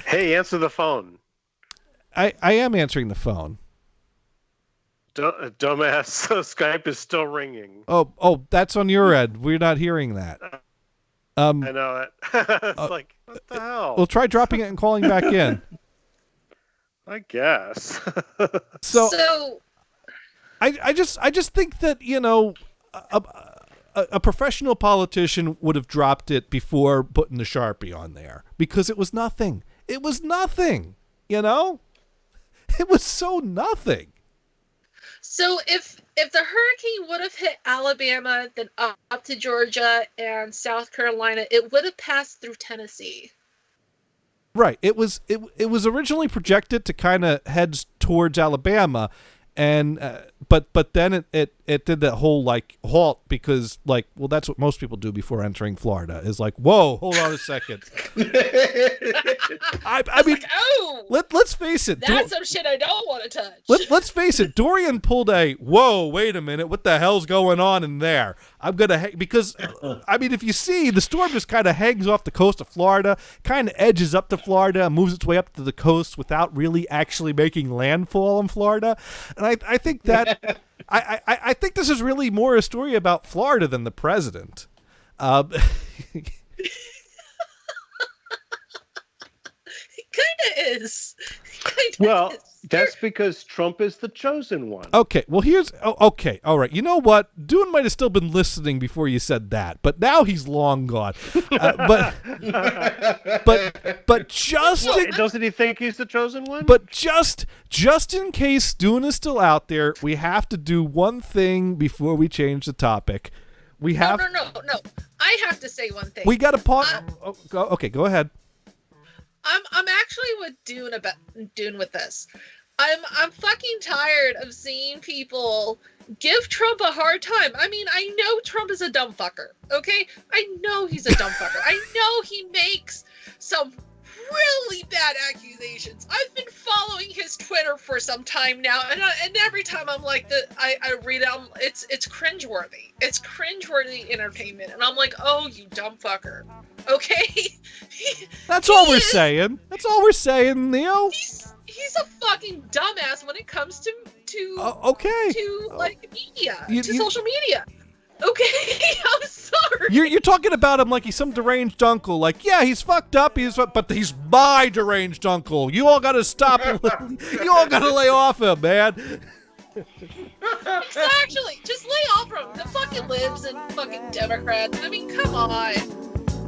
Hey, answer the phone. I am answering the phone. Dumbass, Skype is still ringing. Oh, that's on your end. We're not hearing that. I know it. It's like, what the hell? Well, try dropping it and calling back in. I guess. So I just think that, you know, a professional politician would have dropped it before putting the Sharpie on there, because it was nothing. It was nothing, you know? It was so nothing. So if the hurricane would have hit Alabama, then up to Georgia and South Carolina, it would have passed through Tennessee. Right. It was originally projected to kind of head towards Alabama, and but then it did that whole like halt, because like, well, that's what most people do before entering Florida, is like, whoa, hold on a second. I mean, like, oh, let's face it. that's some shit I don't want to touch. Let's face it. Dorian pulled a whoa. Wait a minute. What the hell's going on in there? I'm gonna because I mean, if you see, the storm just kind of hangs off the coast of Florida, kind of edges up to Florida, and moves its way up to the coast without really actually making landfall in Florida. And I think that I think this is really more a story about Florida than the president. Kinda is. Well, that's because Trump is the chosen one. Okay, well, okay, all right. You know what? Dune might have still been listening before you said that, but now he's long gone. But just Doesn't he think he's the chosen one? But just in case Dune is still out there, we have to do one thing before we change the topic. We have No. I have to say one thing. We got to pause. Okay, go ahead. I'm actually with Dune with this. I'm fucking tired of seeing people give Trump a hard time. I mean, I know Trump is a dumb fucker, okay? I know he's a dumb fucker. I know he makes some really bad accusations. I've been following his Twitter for some time now, and every time I'm like, I read it, it's cringeworthy. It's cringeworthy entertainment, and I'm like, oh, you dumb fucker. Okay? That's all we're saying. That's all we're saying, Neo. He's a fucking dumbass when it comes to okay. like media, You- social media. Okay, I'm sorry. You're talking about him like he's some deranged uncle. Like, yeah, he's fucked up. But he's my deranged uncle. You all got to stop. You all got to lay off him, man. Exactly. Just lay off from him. The fucking libs and fucking Democrats. I mean, come on.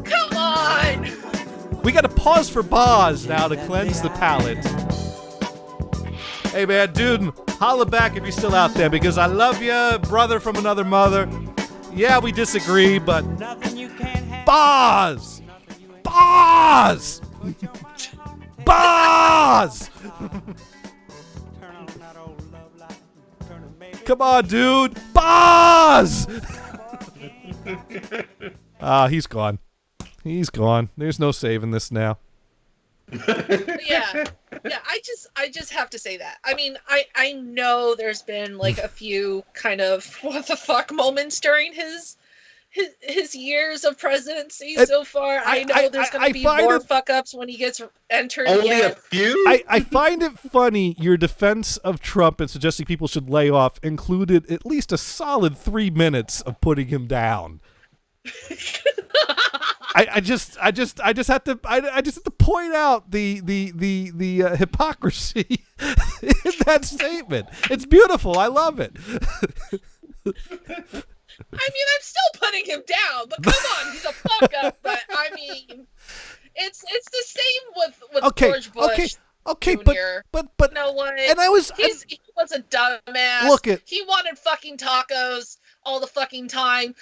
Come on. We got to pause for Boz now to cleanse the palate. Hey, man, dude, holla back if you're still out there, because I love you, brother from another mother. Yeah, we disagree, but Boz! Boz! Boz! Come on, dude. Boz! He's gone. He's gone. There's no saving this now. Yeah. I just have to say that. I mean, I know there's been like a few kind of what the fuck moments during his his years of presidency And so far. I know there's going to be find more it- fuck ups when he gets entered Only again. a few. I find it funny your defense of Trump and suggesting people should lay off included at least a solid 3 minutes of putting him down. I just have to point out the hypocrisy in that statement. It's beautiful. I love it. I mean, I'm still putting him down, but come on, he's a fuck up. But I mean, it's the same with Okay, George Bush. okay, Jr. but You know what? and he was a dumbass. Look it. He wanted fucking tacos all the fucking time.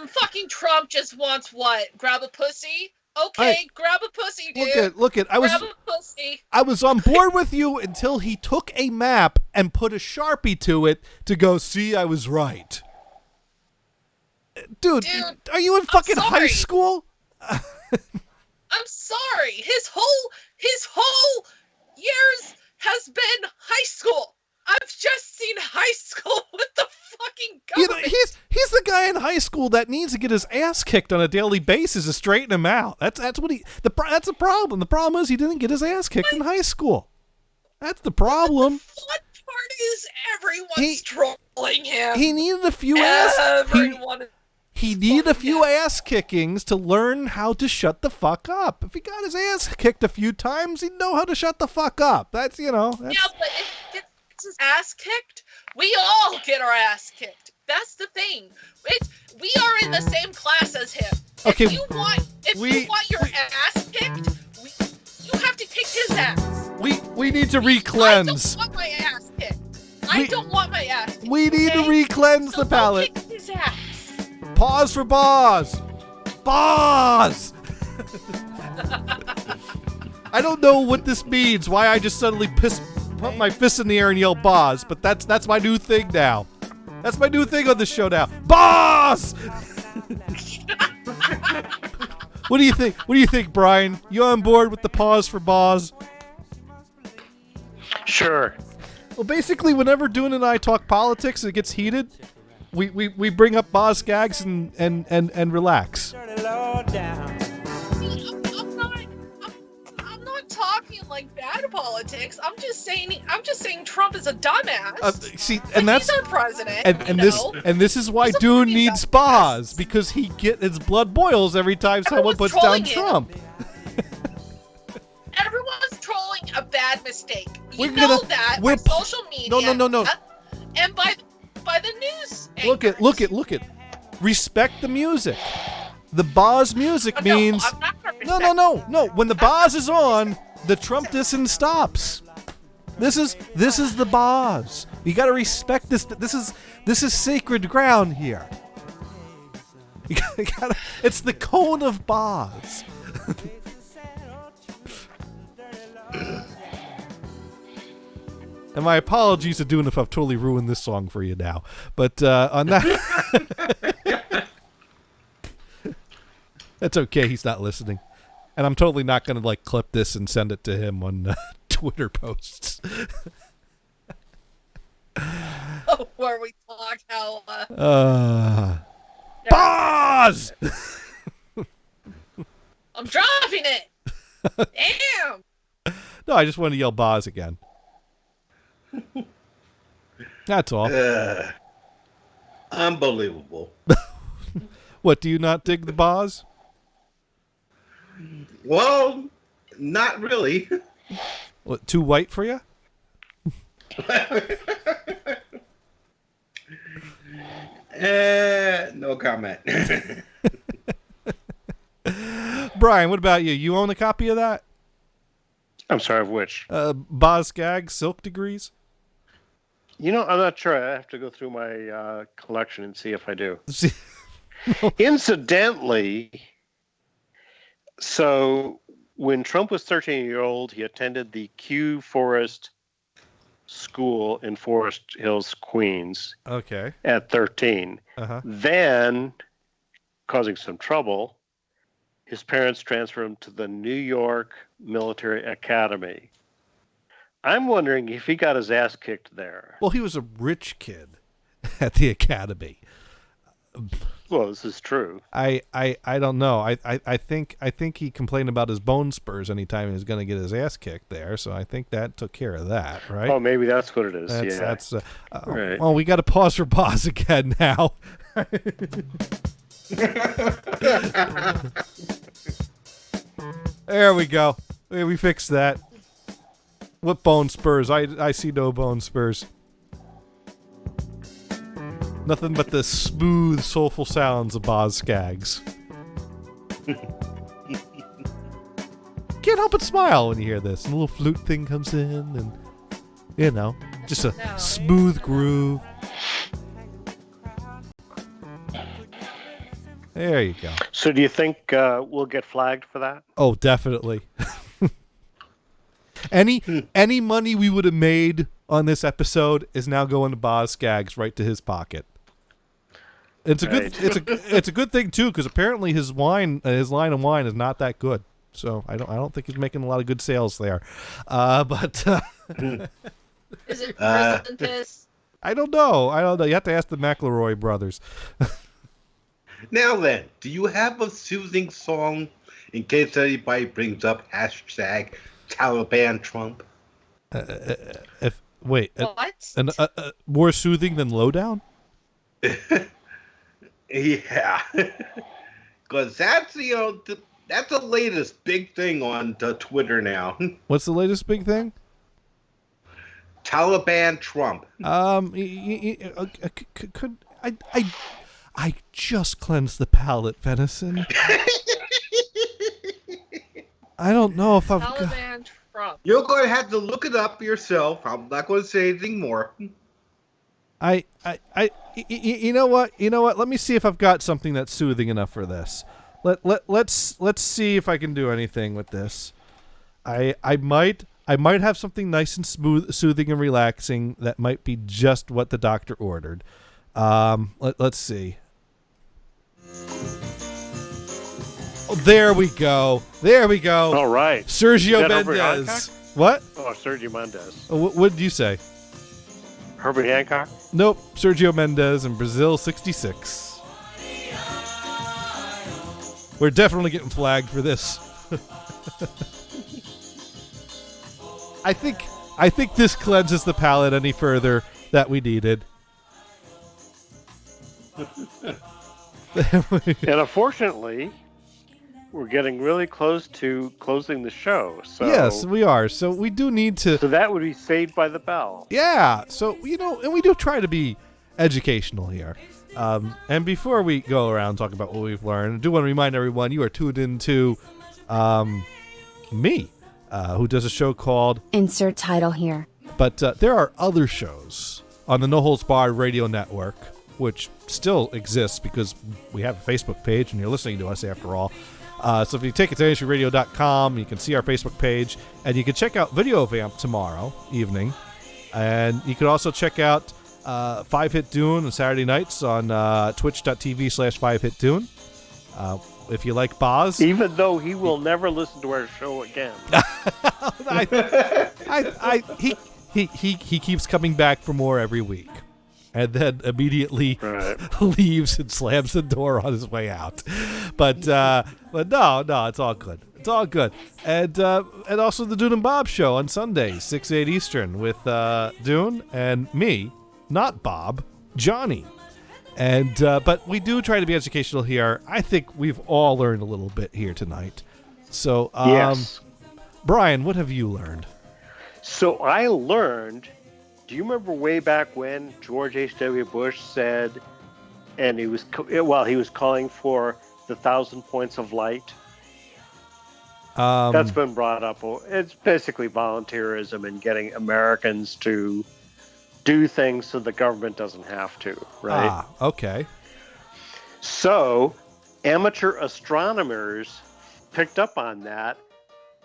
Fucking Trump just wants what? Grab a pussy? Okay, grab a pussy, dude. Look it. Grab a pussy. I was on board with you until he took a map and put a Sharpie to it to go, see, I was right. Dude, are you in fucking high sorry. school? I'm sorry. His whole years has been high school. I've just seen high school with the fucking You government. know, he's the guy in high school that needs to get his ass kicked on a daily basis to straighten him out. That's what that's the problem. The problem is he didn't get his ass kicked in high school. That's the problem. The fun part is everyone's trolling him. He needed a few ass. Everyone is He needed a few trolling him. ass kickings to learn how to shut the fuck up. If he got his ass kicked a few times, he'd know how to shut the fuck up. That's. Yeah, but if he gets his ass kicked, we all get our ass kicked. That's the thing. We are in the same class as him. Okay, If you want your ass kicked, you have to kick his ass. we need to re-cleanse. I don't want my ass kicked. I don't want my ass kicked. We need to okay? re-cleanse So the palate. Go kick his ass. Pause for Boz. Boz. I don't know what this means. Why I just suddenly pump my fist in the air and yell Boz, but that's my new thing now. That's my new thing on this show now. Boz. What do you think? What do you think, Brian? You on board with the pause for Boz? Sure. Well, basically, whenever Dune and I talk politics and it gets heated, we bring up Boz gags and relax. See, I'm not talking like bad politics. I'm just saying Trump is a dumbass. See, But and that's he's our president. and this is why He's a Dune fucking needs dumbass. Boz, because his blood boils every time someone Everyone's puts down trolling him. Trump. Everyone's trolling a bad mistake. You We're know gonna- that we're by po- social media. No. And by the news. Look it. Respect the music. The Boz music means No, I'm not gonna respect no. When the Boz is on, the Trump dissing stops. This is the Boz. You got to respect this. This is sacred ground here. You gotta, it's the cone of Boz. And my apologies to Dune if I've totally ruined this song for you now. But on that, that's okay. He's not listening, and I'm totally not going to clip this and send it to him on Twitter posts. where we talk how. Boz! I'm dropping it. Damn. No, I just want to yell Boz again. That's all. Unbelievable. What, do you not dig the Boz? Well, not really. What, too white for you? No comment. Brian, what about you? You own a copy of that? I'm sorry, of which? Boz Gag, Silk Degrees? I'm not sure. I have to go through my collection and see if I do. See- Incidentally, so when Trump was 13-year-old, he attended the Q Forest School in Forest Hills, Queens, Okay. at 13. Uh-huh. Then, causing some trouble, his parents transferred him to the New York Military Academy. I'm wondering if he got his ass kicked there. Well, he was a rich kid at the academy. Well, this is true. I don't know. I think he complained about his bone spurs anytime he was going to get his ass kicked there. So I think that took care of that, right? Oh, maybe that's what it is. That's Right. Well, we got to pause for pause again now. There we go. We fixed that. What bone spurs? I see no bone spurs. Nothing but the smooth, soulful sounds of Boz Skaggs. Can't help but smile when you hear this. And a little flute thing comes in, and just a smooth groove. There you go. So do you think we'll get flagged for that? Oh, definitely. Any money we would have made on this episode is now going to Boz Skaggs right to his pocket. It's a good it's a good thing too, because apparently his line of wine is not that good. So I don't think he's making a lot of good sales there. But Is it prison piss? I don't know. You have to ask the McElroy brothers. Now then, do you have a soothing song in case anybody brings up hashtag Taliban Trump? What? More soothing than Lowdown? Yeah, because that's that's the latest big thing on Twitter now. What's the latest big thing? Taliban Trump. Could I just cleansed the palate, Venison. I don't know if I've got... Taliban Trump. You're going to have to look it up yourself. I'm not going to say anything more. You know what? Let me see if I've got something that's soothing enough for this. Let's see if I can do anything with this. I might have something nice and smooth, soothing and relaxing that might be just what the doctor ordered. Let's see. Oh, there we go. All right. Sergio Is that Herbie Mendes. Hancock? What? Oh, Sergio Mendes. What did you say? Herbie Hancock? Nope. Sergio Mendes in Brazil 66. We're definitely getting flagged for this. I think this cleanses the palate any further that we needed. And unfortunately, we're getting really close to closing the show. So Yes, we are. So we do need to... So that would be Saved by the Bell. Yeah. So, and we do try to be educational here. And before we go around and talk about what we've learned, I do want to remind everyone you are tuned into me, who does a show called... Insert title here. But there are other shows on the No Holds Barred Radio Network, which still exists because we have a Facebook page and you're listening to us after all. So if you take it to NHRadio.com, you can see our Facebook page, and you can check out Video Vamp tomorrow evening. And you can also check out 5-Hit Dune on Saturday nights on twitch.tv/5HitDune. If you like Boz. Even though he will never listen to our show again. He keeps coming back for more every week. And then immediately leaves and slams the door on his way out. But no, it's all good. It's all good. And also the Dune and Bob show on Sundays, 6, 8 Eastern, with Dune and me, not Bob, Johnny. And but we do try to be educational here. I think we've all learned a little bit here tonight. So, yes. Brian, what have you learned? So I learned... Do you remember way back when George H.W. Bush said, and he was calling for the 1,000 points of light? That's been brought up. It's basically volunteerism and getting Americans to do things so the government doesn't have to, right? Ah, okay. So amateur astronomers picked up on that,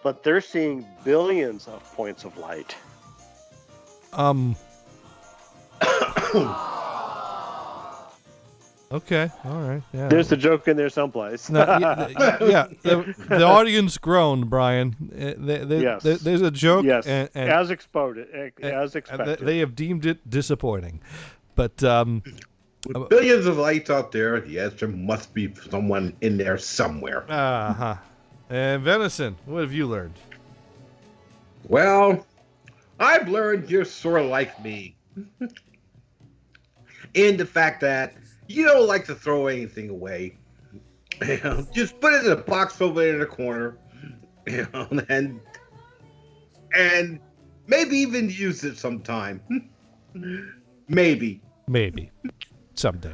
but they're seeing billions of points of light. Okay, all right. Yeah. There's a joke in there someplace. No, yeah, the audience groaned, Brian. Yes. There's a joke. Yes, and as expected. they have deemed it disappointing. But With billions of lights out there, yes, there must be someone in there somewhere. Uh-huh. And Venison, what have you learned? Well, I've learned you're sort of like me. In the fact that you don't like to throw anything away. You know, just put it in a box over there in the corner. You know, and maybe even use it sometime. Maybe. Maybe. Someday.